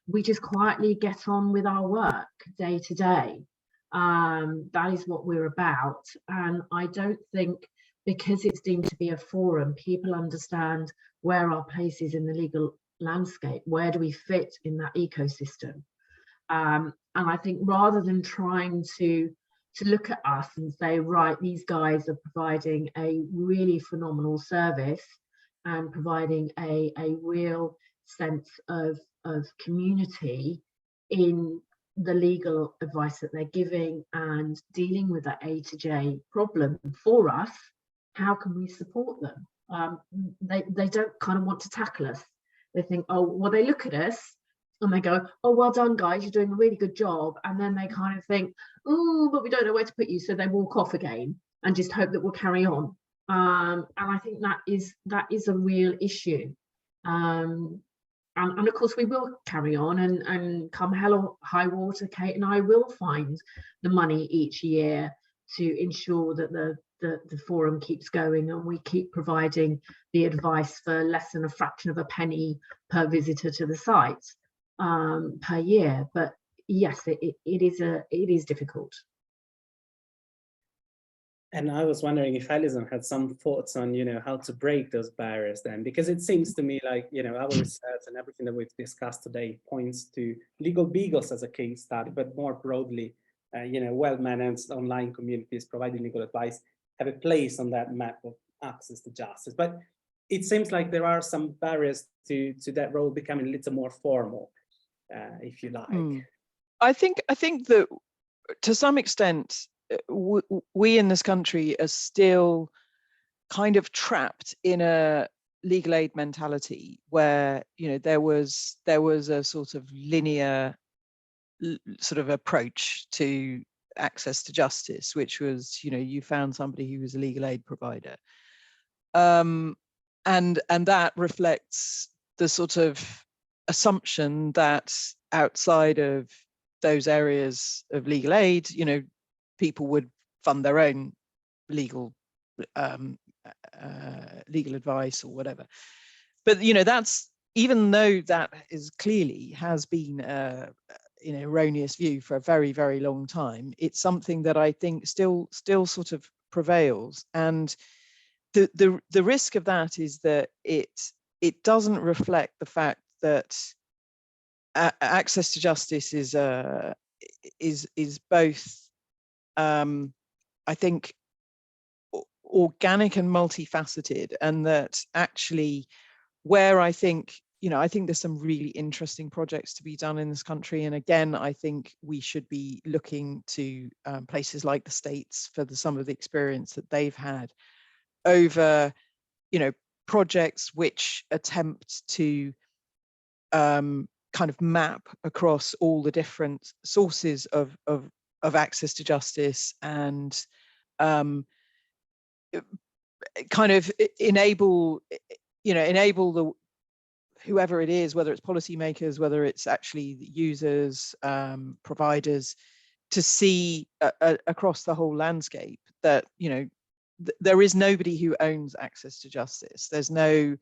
we just quietly get on with our work day to day. That is what we're about. And I don't think, because it's deemed to be a forum, people understand where our place is in the legal landscape. Where do we fit in that ecosystem? And I think rather than trying to look at us and say, right, these guys are providing a really phenomenal service and providing a real sense of community in the legal advice that they're giving and dealing with that A to J problem for us, how can we support them? They don't kind of want to tackle us. They think, oh, well, they look at us and they go, oh, well done, guys, you're doing a really good job. And then they kind of think, oh, but we don't know where to put you. So they walk off again and just hope that we'll carry on. And I think that is a real issue. And of course, we will carry on and come hell or high water, Kate and I will find the money each year to ensure that the forum keeps going and we keep providing the advice for less than a fraction of a penny per visitor to the site per year. But yes, it is difficult. And I was wondering if Alison had some thoughts on, you know, how to break those barriers then, because it seems to me like, you know, our research and everything that we've discussed today points to LegalBeagles as a case study, but more broadly, you know, well-managed online communities providing legal advice have a place on that map of access to justice. But it seems like there are some barriers to that role becoming a little more formal, if you like. I think that to some extent, we in this country are still kind of trapped in a legal aid mentality where, you know, there was a sort of linear sort of approach to access to justice, which was, you know, you found somebody who was a legal aid provider, and that reflects the sort of assumption that outside of those areas of legal aid, you know, people would fund their own legal advice or whatever. But, you know, that's, even though that is clearly has been an erroneous view for a very, very long time, it's something that I think still sort of prevails. And the risk of that is that it doesn't reflect the fact that access to justice is both I think organic and multifaceted, and that actually where I think there's some really interesting projects to be done in this country. And again, I think we should be looking to places like the States for some of the experience that they've had over, projects which attempt to kind of map across all the different sources of access to justice, and kind of enable the whoever it is, whether it's policymakers, whether it's actually the users, providers, to see across the whole landscape that there is nobody who owns access to justice. There's no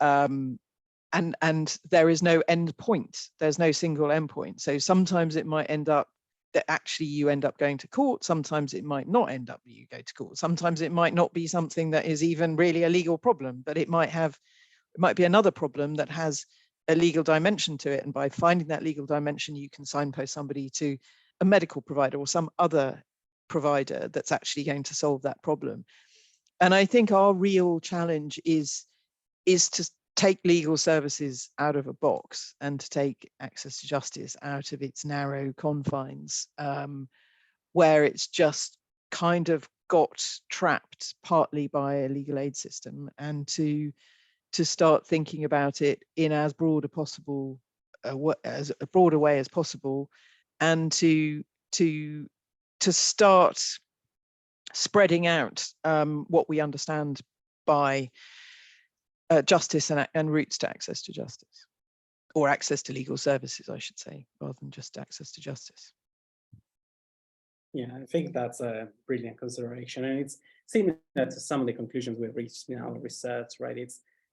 and there is no end point. There's no single end point. So sometimes it might end up that actually you end up going to court. Sometimes it might not end up that you go to court. Sometimes it might not be something that is even really a legal problem, but it might be another problem that has a legal dimension to it. And by finding that legal dimension, you can signpost somebody to a medical provider or some other provider that's actually going to solve that problem. And I think our real challenge is to take legal services out of a box and to take access to justice out of its narrow confines, where it's just kind of got trapped partly by a legal aid system, and to start thinking about it in as broad as a broader way as possible, and to start spreading out what we understand by justice and routes to access to justice, or access to legal services, I should say, rather than just access to justice. Yeah, I think that's a brilliant consideration, and it's similar to some of the conclusions we've reached in our research, right?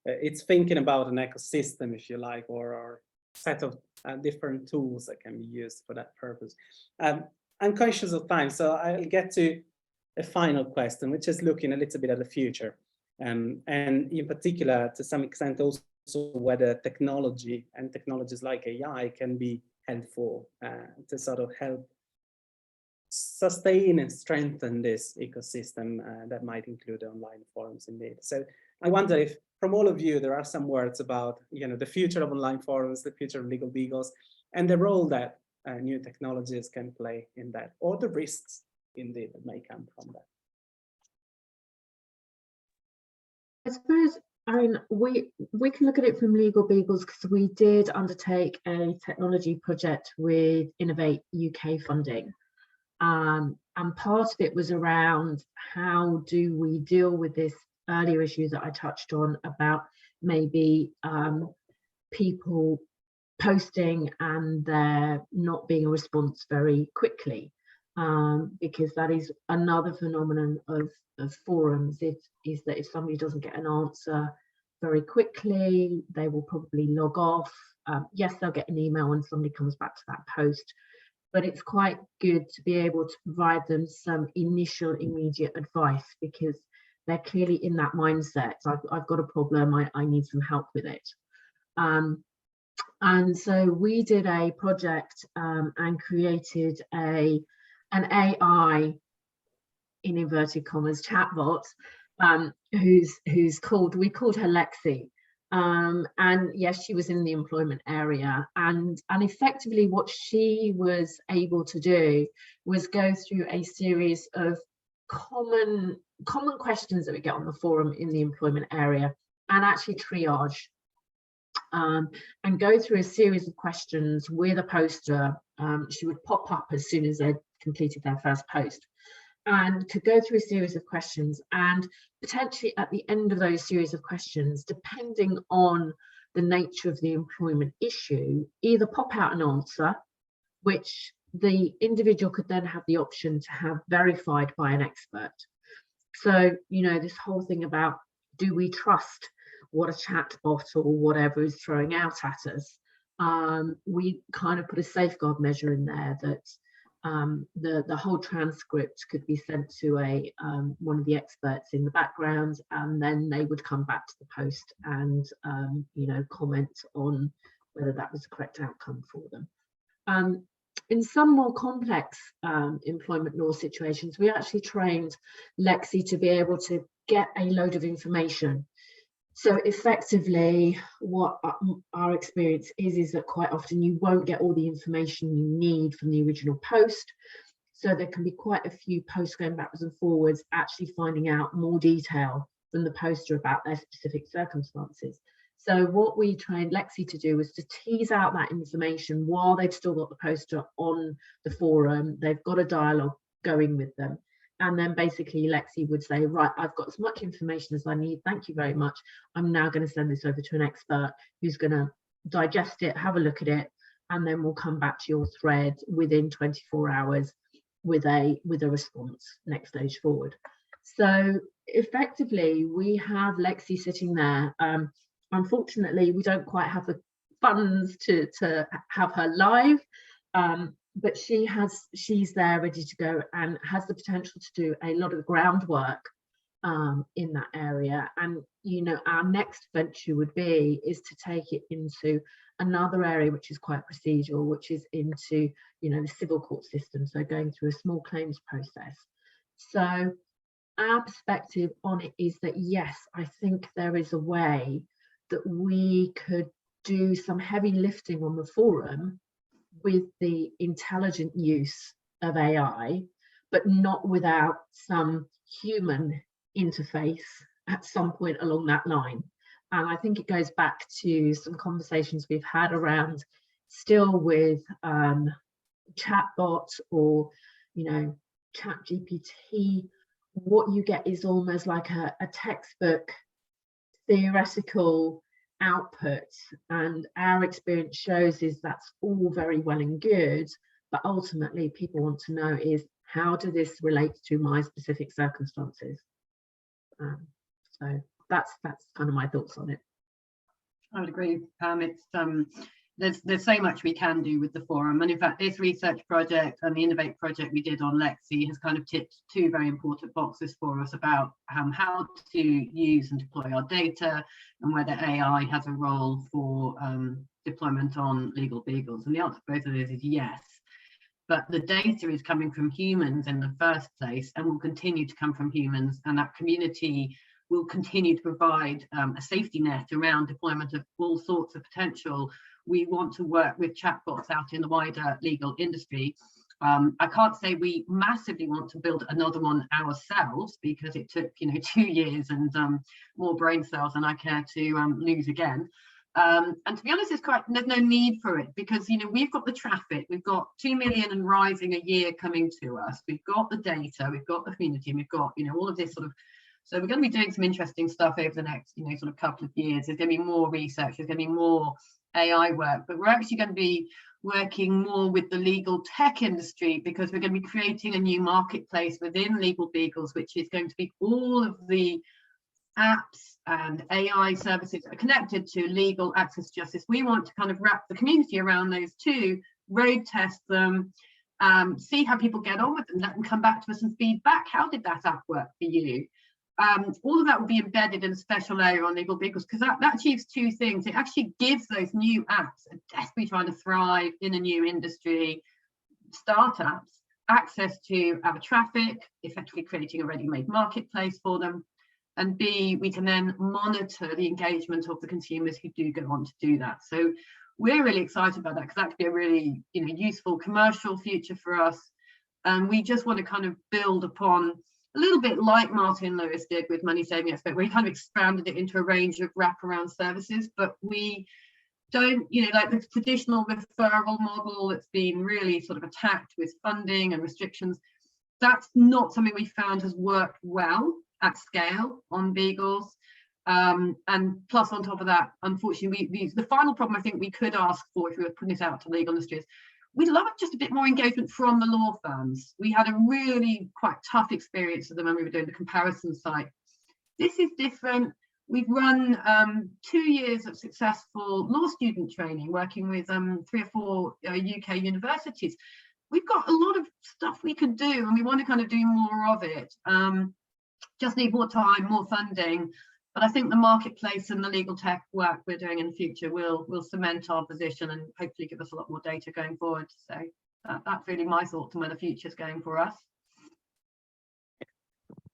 It's thinking about an ecosystem, if you like, or set of different tools that can be used for that purpose. I'm conscious of time, so I'll get to a final question, which is looking a little bit at the future, and in particular, to some extent, also whether technology and technologies like AI can be helpful to sort of help sustain and strengthen this ecosystem that might include online forums indeed. So I wonder if from all of you, there are some words about the future of online forums, the future of LegalBeagles, and the role that new technologies can play in that, or the risks indeed that may come from that. I suppose, we can look at it from LegalBeagles because we did undertake a technology project with Innovate UK funding. And part of it was around how do we deal with this earlier issue that I touched on about maybe people posting and there not being a response very quickly, because that is another phenomenon of forums. It is that if somebody doesn't get an answer very quickly, they will probably log off. Yes, they'll get an email when somebody comes back to that post, but it's quite good to be able to provide them some initial immediate advice, because they're clearly in that mindset. I've got a problem, I need some help with it. And so we did a project and created an AI, in inverted commas, chatbot, we called her Lexi. And yes, she was in the employment area, and effectively what she was able to do was go through a series of common questions that we get on the forum in the employment area, and actually triage and go through a series of questions with a poster. She would pop up as soon as they'd completed their first post, and could go through a series of questions, and potentially at the end of those series of questions, depending on the nature of the employment issue, either pop out an answer, which the individual could then have the option to have verified by an expert. So, this whole thing about, do we trust what a chatbot or whatever is throwing out at us? We kind of put a safeguard measure in there that The whole transcript could be sent to one of the experts in the background, and then they would come back to the post and comment on whether that was the correct outcome for them. In some more complex employment law situations, we actually trained Lexi to be able to get a load of information. So effectively, what our experience is that quite often you won't get all the information you need from the original post. So there can be quite a few posts going backwards and forwards, actually finding out more detail than the poster about their specific circumstances. So what we trained Lexi to do was to tease out that information while they've still got the poster on the forum. They've got a dialogue going with them. And then basically Lexi would say, right, I've got as much information as I need. Thank you very much. I'm now going to send this over to an expert who's going to digest it, have a look at it, and then we'll come back to your thread within 24 hours with a response next stage forward. So effectively, we have Lexi sitting there. Unfortunately, we don't quite have the funds to have her live. But she's there ready to go and has the potential to do a lot of the groundwork in that area. And our next venture would be to take it into another area which is quite procedural, which is into the civil court system, so going through a small claims process. So our perspective on it is that yes, I think there is a way that we could do some heavy lifting on the forum with the intelligent use of AI, but not without some human interface at some point along that line. And I think it goes back to some conversations we've had around still with chatbot or ChatGPT. What you get is almost like a textbook theoretical output, and our experience shows is that's all very well and good, but ultimately people want to know is how does this relate to my specific circumstances. So that's kind of my thoughts on it. I would agree. There's so much we can do with the forum, and in fact this research project and the Innovate project we did on Lexi has kind of ticked two very important boxes for us about how to use and deploy our data and whether AI has a role for deployment on LegalBeagles. And the answer to both of those is yes, but the data is coming from humans in the first place and will continue to come from humans, and that community will continue to provide a safety net around deployment of all sorts of potential. We want to work with chatbots out in the wider legal industry. I can't say we massively want to build another one ourselves because it took 2 years and more brain cells than I care to lose again. And to be honest, there's no need for it because we've got the traffic, we've got 2 million and rising a year coming to us. We've got the data, we've got the community, and we've got all of this sort of. So we're going to be doing some interesting stuff over the next sort of couple of years. There's going to be more research, there's going to be more AI work, but we're actually going to be working more with the legal tech industry because we're going to be creating a new marketplace within LegalBeagles, which is going to be all of the apps and AI services that are connected to legal access to justice. We want to kind of wrap the community around those two, road test them, see how people get on with them, let them come back to us and feedback. How did that app work for you? All of that will be embedded in a special area on LegalBeagles because that achieves two things. It actually gives those new apps desperately trying to thrive in a new industry, startups, access to our traffic, effectively creating a ready-made marketplace for them. And B, we can then monitor the engagement of the consumers who do go on to do that. So we're really excited about that because that could be a really useful commercial future for us. And we just want to kind of build upon a little bit like Martin Lewis did with Money Saving Expert, where he kind of expanded it into a range of wraparound services, but we don't, like the traditional referral model that's been really sort of attacked with funding and restrictions. That's not something we found has worked well at scale on Beagles. And plus on top of that, unfortunately, the final problem I think we could ask for if we were putting this out to legal industry is we'd love just a bit more engagement from the law firms. We had a really quite tough experience with them when we were doing the comparison site. This is different. We've run 2 years of successful law student training, working with 3 or 4 UK universities. we've got a lot of stuff we could do, and we want to kind of do more of it. Just need more time, more funding. But I think the marketplace and the legal tech work we're doing in the future will cement our position and hopefully give us a lot more data going forward. So that's really my thoughts on where the future's going for us.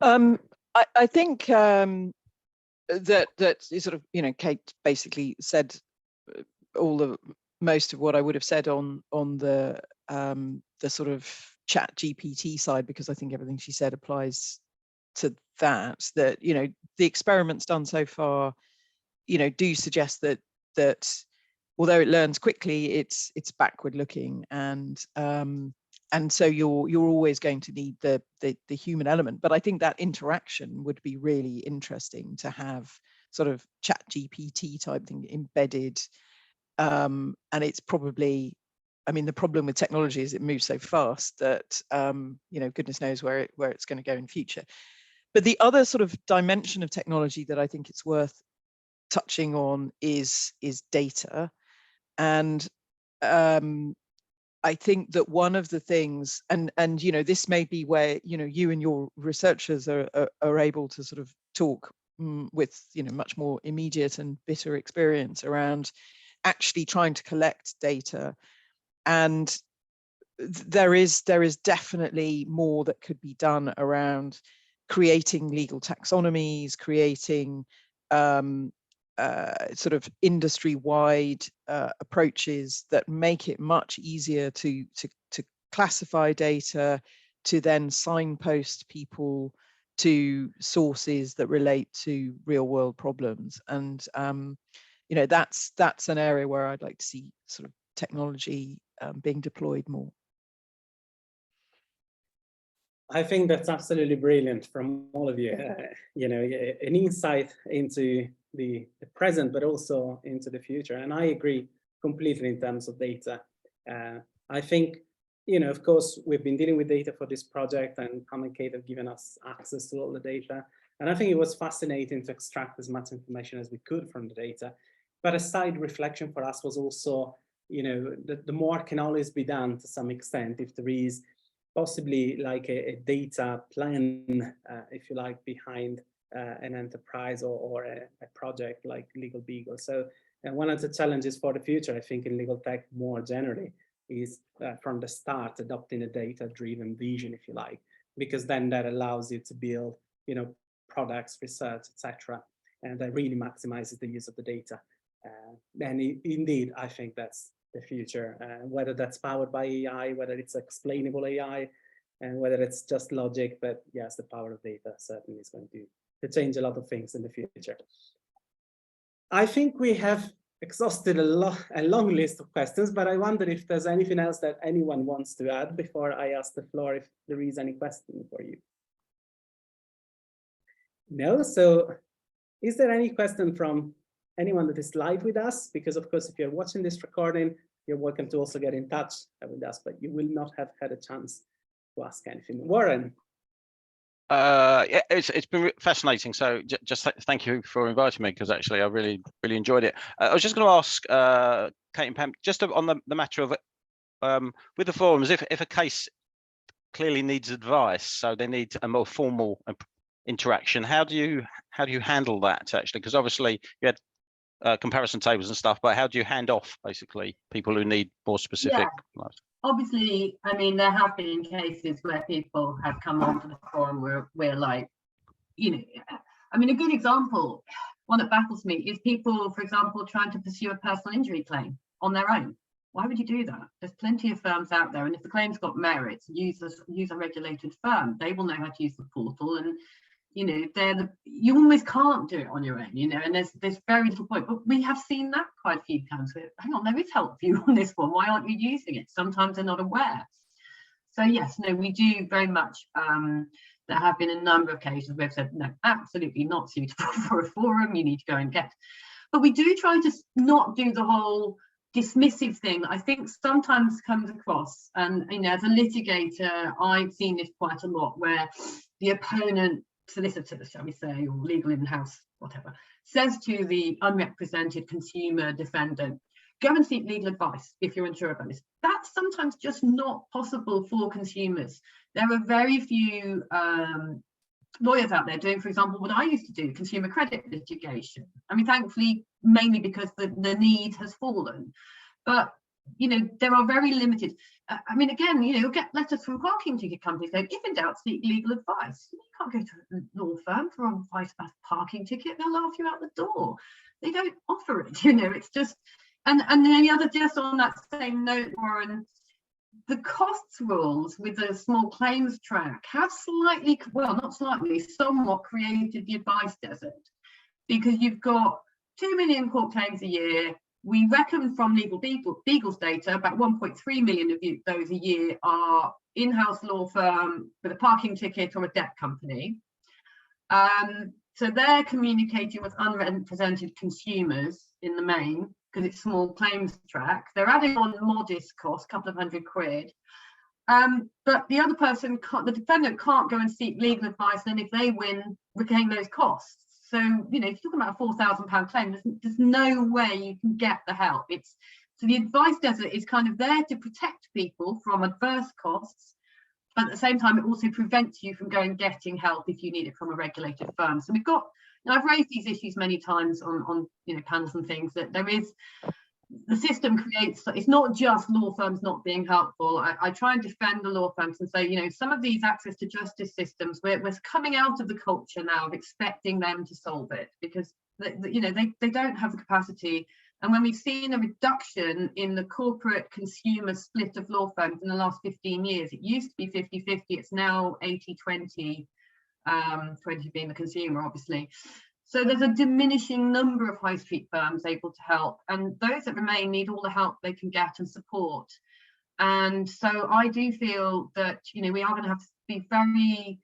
I think that sort of, you know, Kate basically said most of what I would have said on the sort of chat GPT side, because I think everything she said applies to that, you know, the experiments done so far, you know, do suggest that although it learns quickly, it's backward looking, and so you're always going to need the human element. But I think that interaction would be really interesting to have, sort of chat GPT type thing embedded. And it's probably, I mean, the problem with technology is it moves so fast that you know, goodness knows where it's going to go in future. But the other sort of dimension of technology that I think it's worth touching on is data. And I think that one of the things, and you know, this may be where, you know, you and your researchers are able to sort of talk with, you know, much more immediate and bitter experience around actually trying to collect data. And there is definitely more that could be done around creating legal taxonomies, creating sort of industry-wide approaches that make it much easier to classify data, to then signpost people to sources that relate to real-world problems. And you know, that's an area where I'd like to see sort of technology being deployed more. I think that's absolutely brilliant from all of you. You know, an insight into the present, but also into the future. And I agree completely in terms of data. I think, you know, of course, we've been dealing with data for this project, and Tom and Kate have given us access to all the data. And I think it was fascinating to extract as much information as we could from the data. But a side reflection for us was also, you know, the more can always be done to some extent if there is possibly like a data plan, if you like, behind an enterprise or a project like LegalBeagles. So one of the challenges for the future, I think, in legal tech more generally, is from the start adopting a data-driven vision, if you like, because then that allows you to build, you know, products, research, etc., and that really maximizes the use of the data. And indeed, I think that's the future, whether that's powered by AI, whether it's explainable AI, and whether it's just logic. But yes, the power of data certainly is going to change a lot of things in the future. I think we have exhausted a long list of questions, but I wonder if there's anything else that anyone wants to add before I ask the floor if there is any question for you. No? So is there any question from anyone that is live with us? Because of course, if you're watching this recording, you're welcome to also get in touch with us, but you will not have had a chance to ask anything. Warren. Yeah, it's been fascinating. So just thank you for inviting me, because actually I really enjoyed it. I was just going to ask Kate and Pam, just on the matter of with the forums, if a case clearly needs advice, so they need a more formal interaction, how do you handle that actually? Because obviously you had comparison tables and stuff, but how do you hand off basically people who need more specific? Yeah. Obviously, I mean, there have been cases where people have come onto the forum where we're like, you know, I mean, a good example, one that baffles me, is people, for example, trying to pursue a personal injury claim on their own. Why would you do that? There's plenty of firms out there, and if the claim's got merits, use a regulated firm. They will know how to use the portal, and you know, you almost can't do it on your own, you know, and there's very little point. But we have seen that quite a few times. Hang on, there is help for you on this one. Why aren't you using it? Sometimes they're not aware. So yes, no, we do very much. There have been a number of occasions where we've said, no, absolutely not suitable for a forum. You need to go and get. But we do try to not do the whole dismissive thing that I think sometimes comes across. And you know, as a litigator, I've seen this quite a lot, where the opponent solicitor, shall we say, or legal in-house, whatever, says to the unrepresented consumer defendant, go and seek legal advice if you're unsure about this. That's sometimes just not possible for consumers. There are very few lawyers out there doing, for example, what I used to do, consumer credit litigation. I mean, thankfully, mainly because the need has fallen. But, you know, there are very limited. I mean, again, you know, you'll get letters from parking ticket companies saying, if in doubt, seek legal advice. You can't go to a law firm for advice about a parking ticket. They'll laugh you out the door. They don't offer it, you know, it's just, and the other, just on that same note, Warren, the costs rules with the small claims track have slightly, well, not slightly, somewhat created the advice desert, because you've got 2 million court claims a year. We reckon from LegalBeagles data, about 1.3 million of those a year are in-house law firm with a parking ticket or a debt company. So they're communicating with unrepresented consumers in the main, because it's small claims track. They're adding on modest cost, a couple of £100. But the other person, the defendant can't go and seek legal advice, and if they win, regain those costs. So, you know, if you're talking about a £4,000 claim, there's no way you can get the help. So the advice desert is kind of there to protect people from adverse costs, but at the same time, it also prevents you from going and getting help if you need it from a regulated firm. So we've got, and I've raised these issues many times on you know, panels and things, that there is, the system creates, it's not just law firms not being helpful. I try and defend the law firms and say, you know, some of these access to justice systems, we're coming out of the culture now of expecting them to solve it, because you know, they don't have the capacity. And when we've seen a reduction in the corporate consumer split of law firms in the last 15 years, it used to be 50-50, it's now 80-20, 20 being the consumer, obviously. So there's a diminishing number of high street firms able to help, and those that remain need all the help they can get and support. And so I do feel that, you know, we are going to have to be very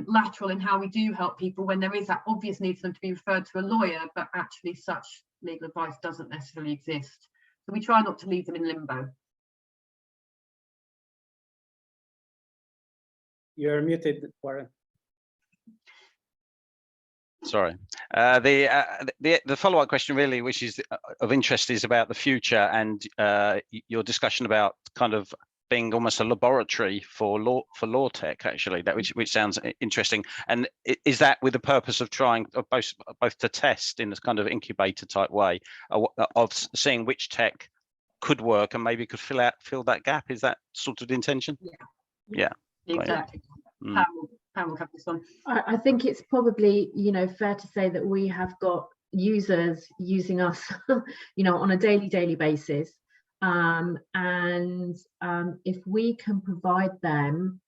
lateral in how we do help people when there is that obvious need for them to be referred to a lawyer, but actually such legal advice doesn't necessarily exist. So we try not to leave them in limbo. You're muted, Warren. Sorry. The follow-up question, really, which is of interest, is about the future and your discussion about kind of being almost a laboratory for law tech, actually, that which sounds interesting. And is that with the purpose of trying both to test in this kind of incubator type way of seeing which tech could work and maybe could fill that gap? Is that sort of the intention? Yeah. Exactly. Mm. Pam will have this one. I think it's probably, you know, fair to say that we have got users using us, you know, on a daily basis. If we can provide them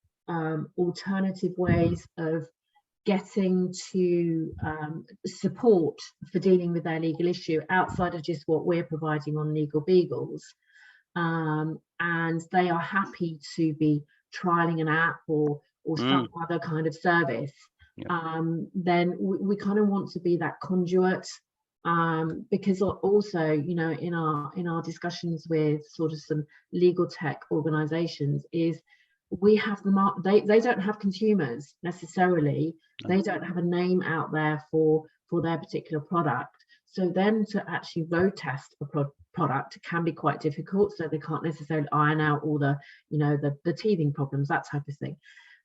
alternative ways of getting to support for dealing with their legal issue outside of just what we're providing on LegalBeagles, and they are happy to be trialing an app or some other kind of service, then we kind of want to be that conduit, because also, you know, in our discussions with sort of some legal tech organizations, is we have they don't have consumers necessarily. They don't have a name out there for their particular product, so then to actually road test a product can be quite difficult. So they can't necessarily iron out all the, you know, the teething problems, that type of thing.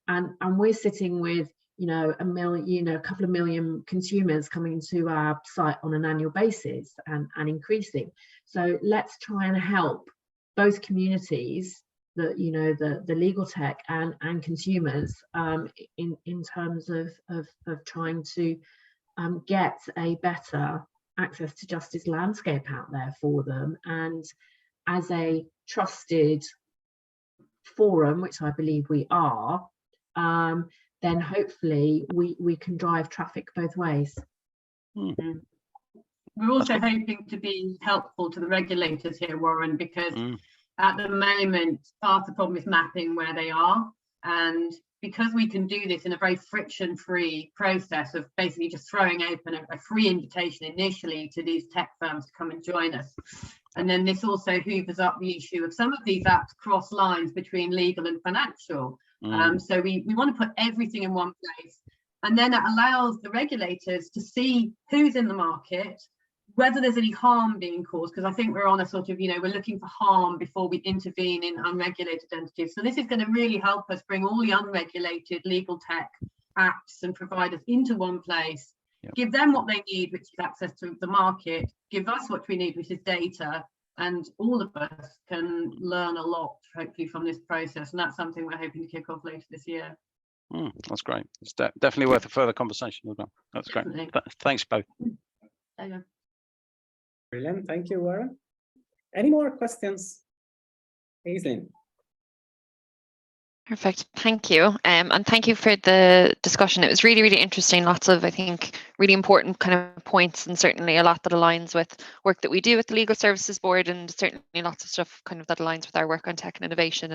And we're sitting with, you know, a couple of million consumers coming to our site on an annual basis and increasing. So let's try and help both communities, you know, the legal tech and consumers, in terms of trying to get a better access to justice landscape out there for them. And as a trusted forum, which I believe we are, then hopefully we can drive traffic both ways. We're also hoping to be helpful to the regulators here, Warren, because at the moment, part of the problem is mapping where they are. And because we can do this in a very friction-free process of basically just throwing open a free invitation initially to these tech firms to come and join us. And then this also hoovers up the issue of some of these apps cross lines between legal and financial. So we want to put everything in one place, and then it allows the regulators to see who's in the market, whether there's any harm being caused, because I think we're on a sort of, we're looking for harm before we intervene in unregulated entities. So this is going to really help us bring all the unregulated legal tech apps and providers into one place, give them what they need, which is access to the market, give us what we need, which is data, and all of us can learn a lot, hopefully, from this process. And that's something we're hoping to kick off later this year. That's great. It's definitely worth a further conversation as well. That's great. Thanks both. There you go. Brilliant. Thank you, Warren. Any more questions? Aislinn. Perfect. Thank you. And thank you for the discussion. It was really, really interesting. Lots of, I think, really important kind of points, and certainly a lot that aligns with work that we do at the Legal Services Board, and certainly lots of stuff kind of that aligns with our work on tech and innovation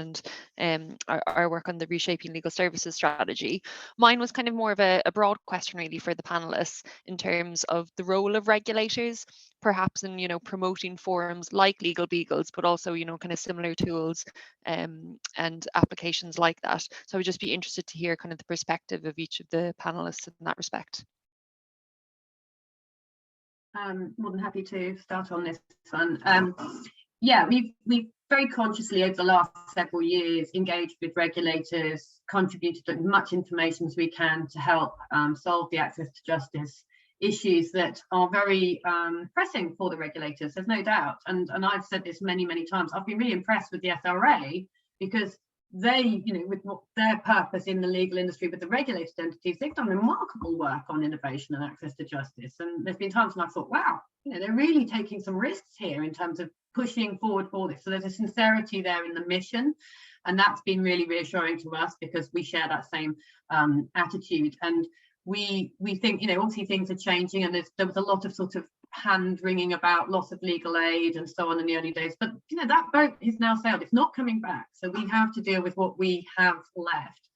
and our work on the reshaping legal services strategy. Mine was kind of more of a broad question really for the panelists in terms of the role of regulators, perhaps in, promoting forums like LegalBeagles, but also, kind of similar tools and applications like that. So I would just be interested to hear kind of the perspective of each of the panelists in that respect. More than happy to start on this one. Yeah, we've very consciously over the last several years engaged with regulators, contributed as much information as we can to help solve the access to justice issues that are very pressing for the regulators, there's no doubt. And I've said this many, many times, I've been really impressed with the SRA, because they, with what their purpose in the legal industry with the regulated entities, they've done remarkable work on innovation and access to justice. And there's been times when I thought, wow, they're really taking some risks here in terms of pushing forward for this. So there's a sincerity there in the mission. And that's been really reassuring to us, because we share that same attitude. And we think, obviously things are changing, and there was a lot of sort of hand wringing about loss of legal aid and so on in the early days, but that boat is now sailed. It's not coming back, so we have to deal with what we have left.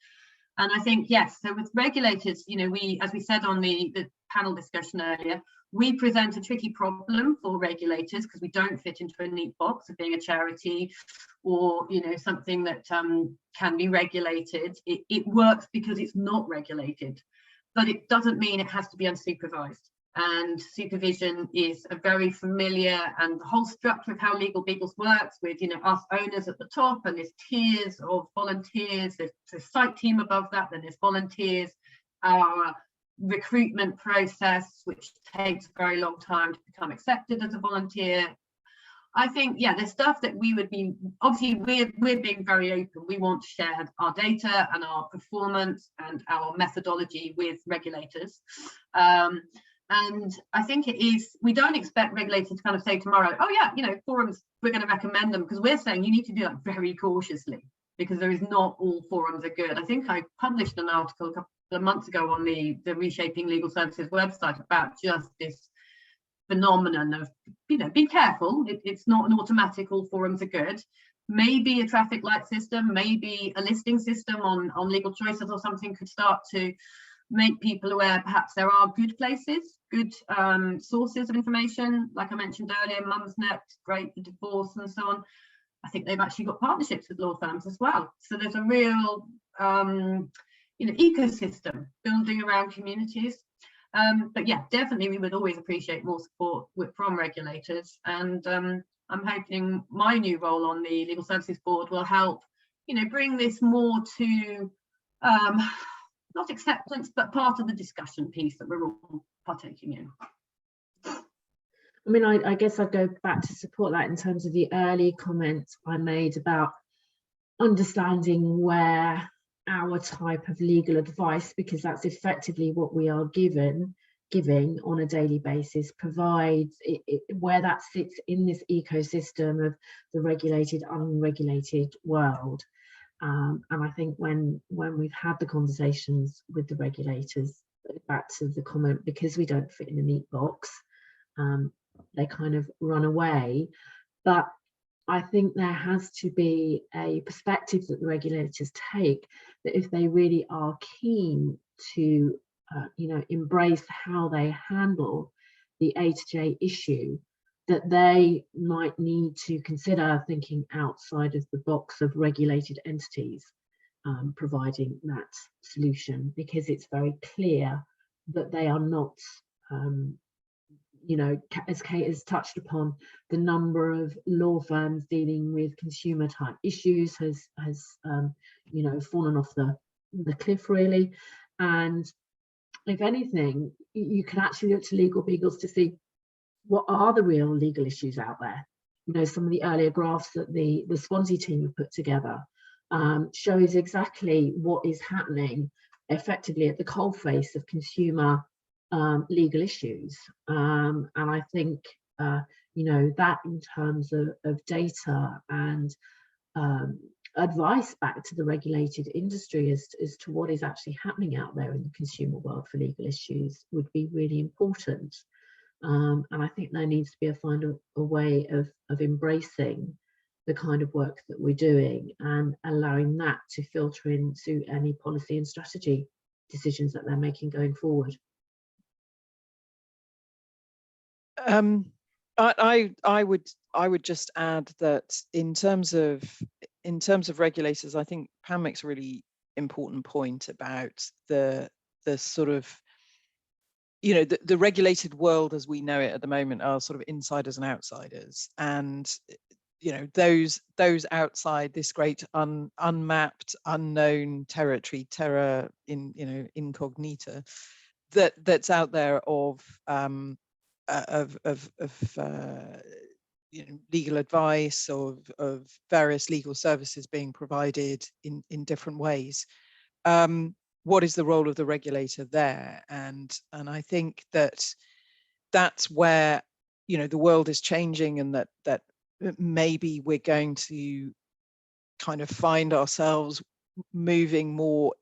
And I think, yes, so with regulators, we, as we said on the panel discussion earlier, we present a tricky problem for regulators because we don't fit into a neat box of being a charity or something that can be regulated. It works because it's not regulated, but it doesn't mean it has to be unsupervised. And supervision is a very familiar, and the whole structure of how LegalBeagles works with, us owners at the top, and there's tiers of volunteers, there's a site team above that, then there's volunteers, our recruitment process, which takes a very long time to become accepted as a volunteer. I think, yeah, there's stuff that we would be, obviously we're being very open. We want to share our data and our performance and our methodology with regulators. And I think it is, we don't expect regulators to kind of say tomorrow, oh yeah, forums, we're going to recommend them, because we're saying you need to do that very cautiously, because there is not all forums are good. I think I published an article a couple of months ago on the Reshaping Legal Services website about just this phenomenon of, be careful. It's not an automatic all forums are good. Maybe a traffic light system, maybe a listing system on legal choices or something could start to make people aware perhaps there are good places, good sources of information. Like I mentioned earlier, Mumsnet, great for divorce and so on. I think they've actually got partnerships with law firms as well. So there's a real ecosystem building around communities. But yeah, definitely we would always appreciate more support from regulators. And I'm hoping my new role on the Legal Services Board will help, bring this more to not acceptance, but part of the discussion piece that we're all partaking in. I mean, I guess I'd go back to support that in terms of the early comments I made about understanding where our type of legal advice, because that's effectively what we are giving on a daily basis, provides where that sits in this ecosystem of the regulated, unregulated world. And I think when we've had the conversations with the regulators, back to the comment, because we don't fit in a neat box, they kind of run away. But I think there has to be a perspective that the regulators take, that if they really are keen to embrace how they handle the A to J issue, that they might need to consider thinking outside of the box of regulated entities providing that solution, because it's very clear that they are not you know, as Kate has touched upon, the number of law firms dealing with consumer type issues has you know, fallen off the cliff really. And if anything, you can actually look to LegalBeagles to see what are the real legal issues out there. You know, some of the earlier graphs that the Swansea team have put together shows exactly what is happening effectively at the coalface of consumer legal issues. And I think, you know, that in terms of data and advice back to the regulated industry as to what is actually happening out there in the consumer world for legal issues would be really important. And I think there needs to be a way of embracing the kind of work that we're doing and allowing that to filter into any policy and strategy decisions that they're making going forward. I would just add that in terms of regulators, I think Pam makes a really important point about the sort of, you know, the regulated world as we know it at the moment are sort of insiders and outsiders, and you know, those outside this great unmapped unknown territory, terra incognita, that's out there of you know, legal advice, of various legal services being provided in different ways. What is the role of the regulator there? And I think that's where, you know, the world is changing, and that maybe we're going to kind of find ourselves moving more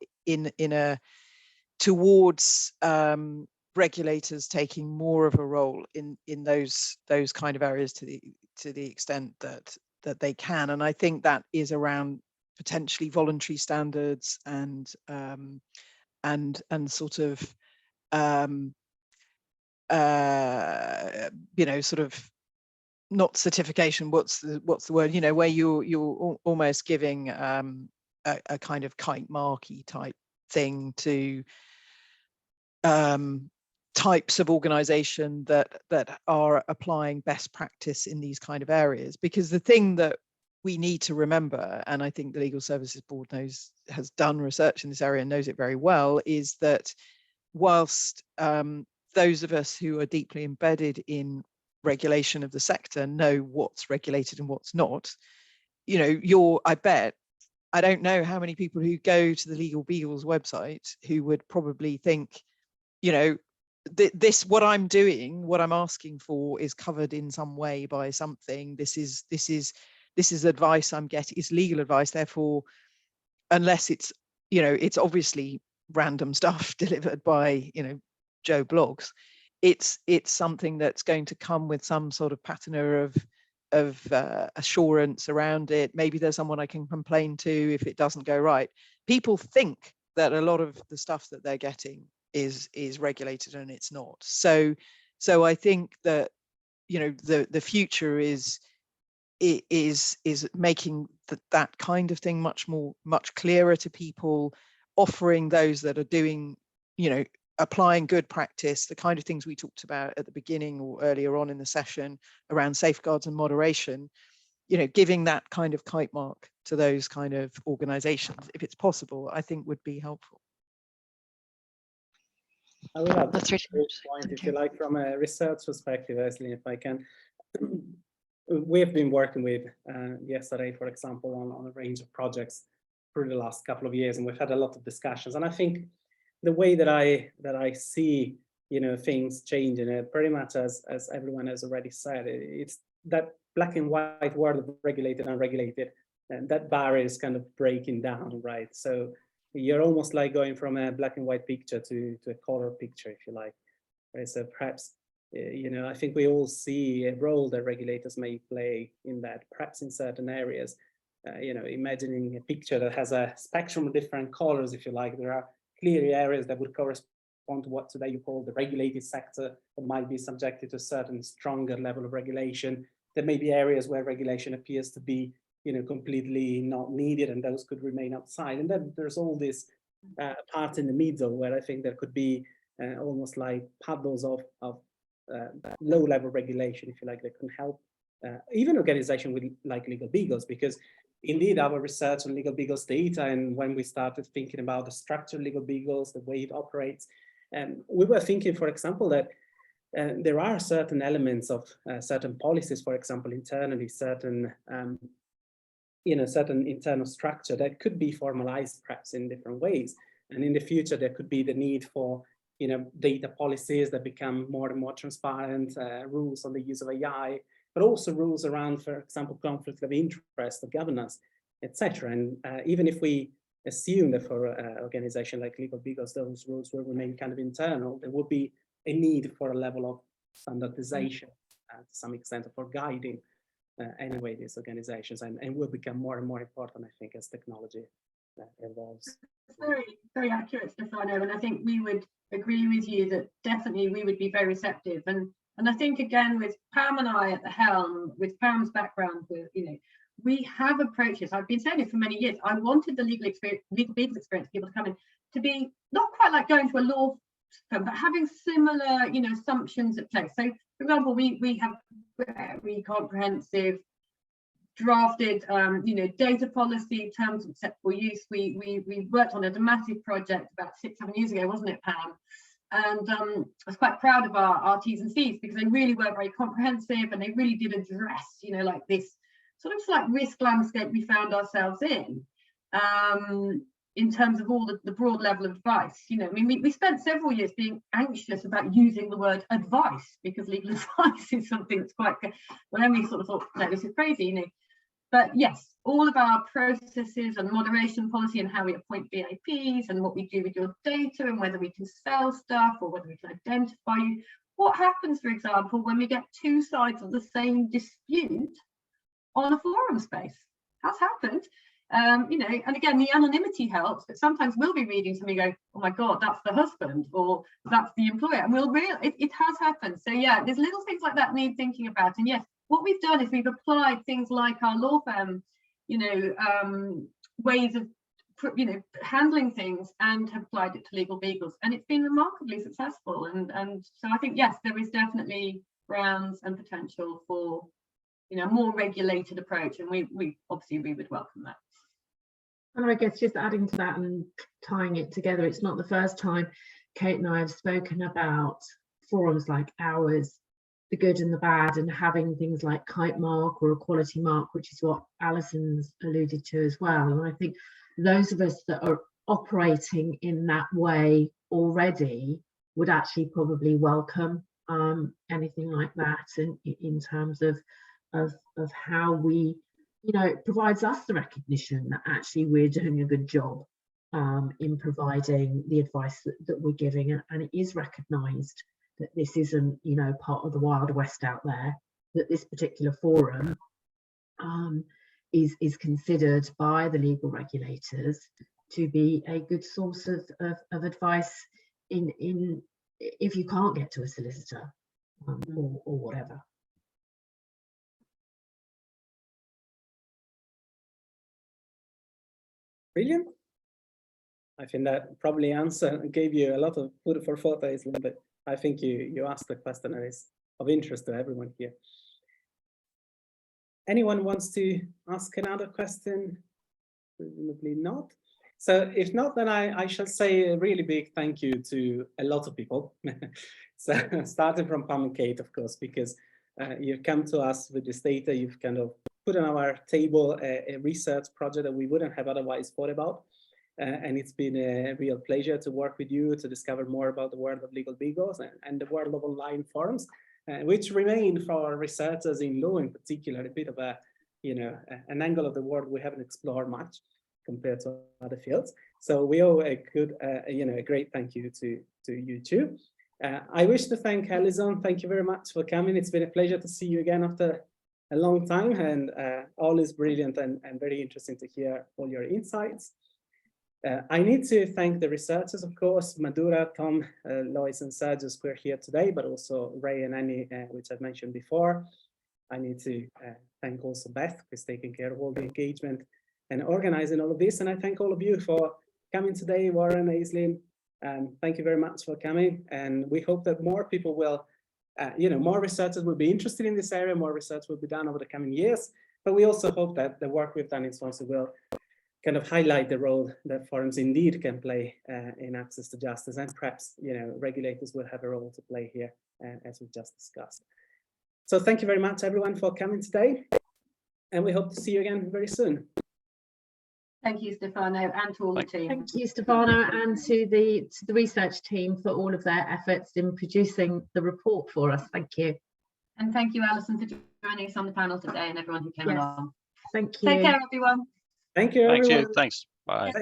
towards regulators taking more of a role in those kind of areas to the extent that they can. And I think that is around potentially voluntary standards and sort of you know, sort of not certification, what's the word, you know, where you're almost giving a kind of kite marky type thing to types of organization that are applying best practice in these kind of areas. Because the thing that we need to remember, and I think the Legal Services Board has done research in this area and knows it very well, is that whilst those of us who are deeply embedded in regulation of the sector know what's regulated and what's not, you know, I don't know how many people who go to the LegalBeagles website who would probably think, you know, what I'm doing, what I'm asking for is covered in some way by something. This is advice I'm getting, it's legal advice. Therefore, unless it's, you know, it's obviously random stuff delivered by, you know, Joe Blogs, it's something that's going to come with some sort of patina of assurance around it. Maybe there's someone I can complain to if it doesn't go right. People think that a lot of the stuff that they're getting is regulated, and it's not. So I think that, you know, the future is making that kind of thing much clearer to people, offering those that are doing, you know, applying good practice, the kind of things we talked about at the beginning or earlier on in the session around safeguards and moderation, you know, giving that kind of kite mark to those kind of organizations, if it's possible, I think would be helpful. I will add That's really this point, if you like, from a research perspective, Leslie, if I can. We've been working with the SRA, for example, on a range of projects through the last couple of years, and we've had a lot of discussions. And I think the way that I see, you know, things changing, pretty much as everyone has already said, it's that black and white world of regulated and unregulated, and that barrier is kind of breaking down, right? So you're almost like going from a black and white picture to a color picture, if you like. Right? So perhaps, you know, I think we all see a role that regulators may play in that, perhaps in certain areas. You know, imagining a picture that has a spectrum of different colors, if you like, there are clearly areas that would correspond to what today you call the regulated sector, that might be subjected to a certain stronger level of regulation. There may be areas where regulation appears to be, you know, completely not needed, and those could remain outside. And then there's all this part in the middle where I think there could be almost like puddles of low-level regulation, if you like, that can help even organization with like LegalBeagles, because indeed our research on LegalBeagles data, and when we started thinking about the structure of LegalBeagles, the way it operates, we were thinking, for example, that there are certain elements of certain policies, for example, internally, certain certain internal structure that could be formalized perhaps in different ways. And in the future, there could be the need for data policies that become more and more transparent, rules on the use of AI, but also rules around, for example, conflict of interest, of governance, etc. And even if we assume that for an organization like LegalBeagles, those rules will remain kind of internal, there will be a need for a level of standardization to some extent for guiding anyway these organizations, and will become more and more important, I think, as technology evolves. Very, very accurate, Stefano, and I think we would agree with you that definitely we would be very receptive. And I think, again, with Pam and I at the helm, with Pam's background, with we have approaches. I've been saying it for many years. I wanted the LegalBeagles experience, people to come in, to be not quite like going to a law firm, but having similar, assumptions at play. So, for example, we have very comprehensive drafted, data policy, terms of acceptable use. We worked on a massive project about 6-7 years ago, wasn't it, Pam? And I was quite proud of our T's and C's, because they really were very comprehensive, and they really did address, like this sort of like risk landscape we found ourselves in terms of all the broad level of advice. I mean, we spent several years being anxious about using the word advice, because legal advice is something that's quite, well, then we sort of thought, no, this is crazy, But yes, all of our processes and moderation policy, and how we appoint VIPs, and what we do with your data, and whether we can sell stuff or whether we can identify you. What happens, for example, when we get two sides of the same dispute on a forum space? That's happened. And again, the anonymity helps, but sometimes we'll be reading something and go, oh my God, that's the husband, or that's the employer. And it has happened. So yeah, there's little things like that need thinking about. And yes, what we've done is we've applied things like our law firm, ways of, handling things, and have applied it to LegalBeagles, and it's been remarkably successful. And so I think, yes, there is definitely grounds and potential for, a more regulated approach, and we obviously would welcome that. And I guess just adding to that and tying it together, it's not the first time Kate and I have spoken about forums like ours, the good and the bad, and having things like kite mark or equality mark, which is what Alison's alluded to as well. And I think those of us that are operating in that way already would actually probably welcome anything like that, in terms of how we, it provides us the recognition that actually we're doing a good job in providing the advice that we're giving, and it is recognised that this isn't, part of the Wild West out there, that this particular forum is considered by the legal regulators to be a good source of advice in if you can't get to a solicitor or whatever. Brilliant. I think that probably gave you a lot of food for thought, but I think you asked the question that is of interest to everyone here. Anyone wants to ask another question? Presumably not. So if not, then I shall say a really big thank you to a lot of people. So starting from Pam and Kate, of course, because you've come to us with this data, you've kind of put on our table a research project that we wouldn't have otherwise thought about. And it's been a real pleasure to work with you to discover more about the world of LegalBeagles and the world of online forums, which remain for researchers in law in particular, a bit of a, an angle of the world we haven't explored much compared to other fields. So we owe a good, a great thank you to you too. I wish to thank Alison. Thank you very much for coming. It's been a pleasure to see you again after a long time, and always brilliant and very interesting to hear all your insights. I need to thank the researchers, of course, Madura, Tom, Lois, and Sergius, who are here today, but also Ray and Annie, which I've mentioned before. I need to thank also Beth, who's taking care of all the engagement and organizing all of this. And I thank all of you for coming today, Warren, Aislinn. Thank you very much for coming. And we hope that more people will more researchers will be interested in this area, more research will be done over the coming years. But we also hope that the work we've done in Swansea will kind of highlight the role that forums indeed can play in access to justice, and perhaps regulators will have a role to play here, as we just discussed. So thank you very much, everyone, for coming today, and we hope to see you again very soon. Thank you, Stefano, and to all the team. Thank you, Stefano, and to the research team for all of their efforts in producing the report for us. Thank you. And thank you, Alison, for joining us on the panel today, and everyone who came along. Thank you. Take care, everyone. Thank you, Thank everyone. you. Thanks. Bye.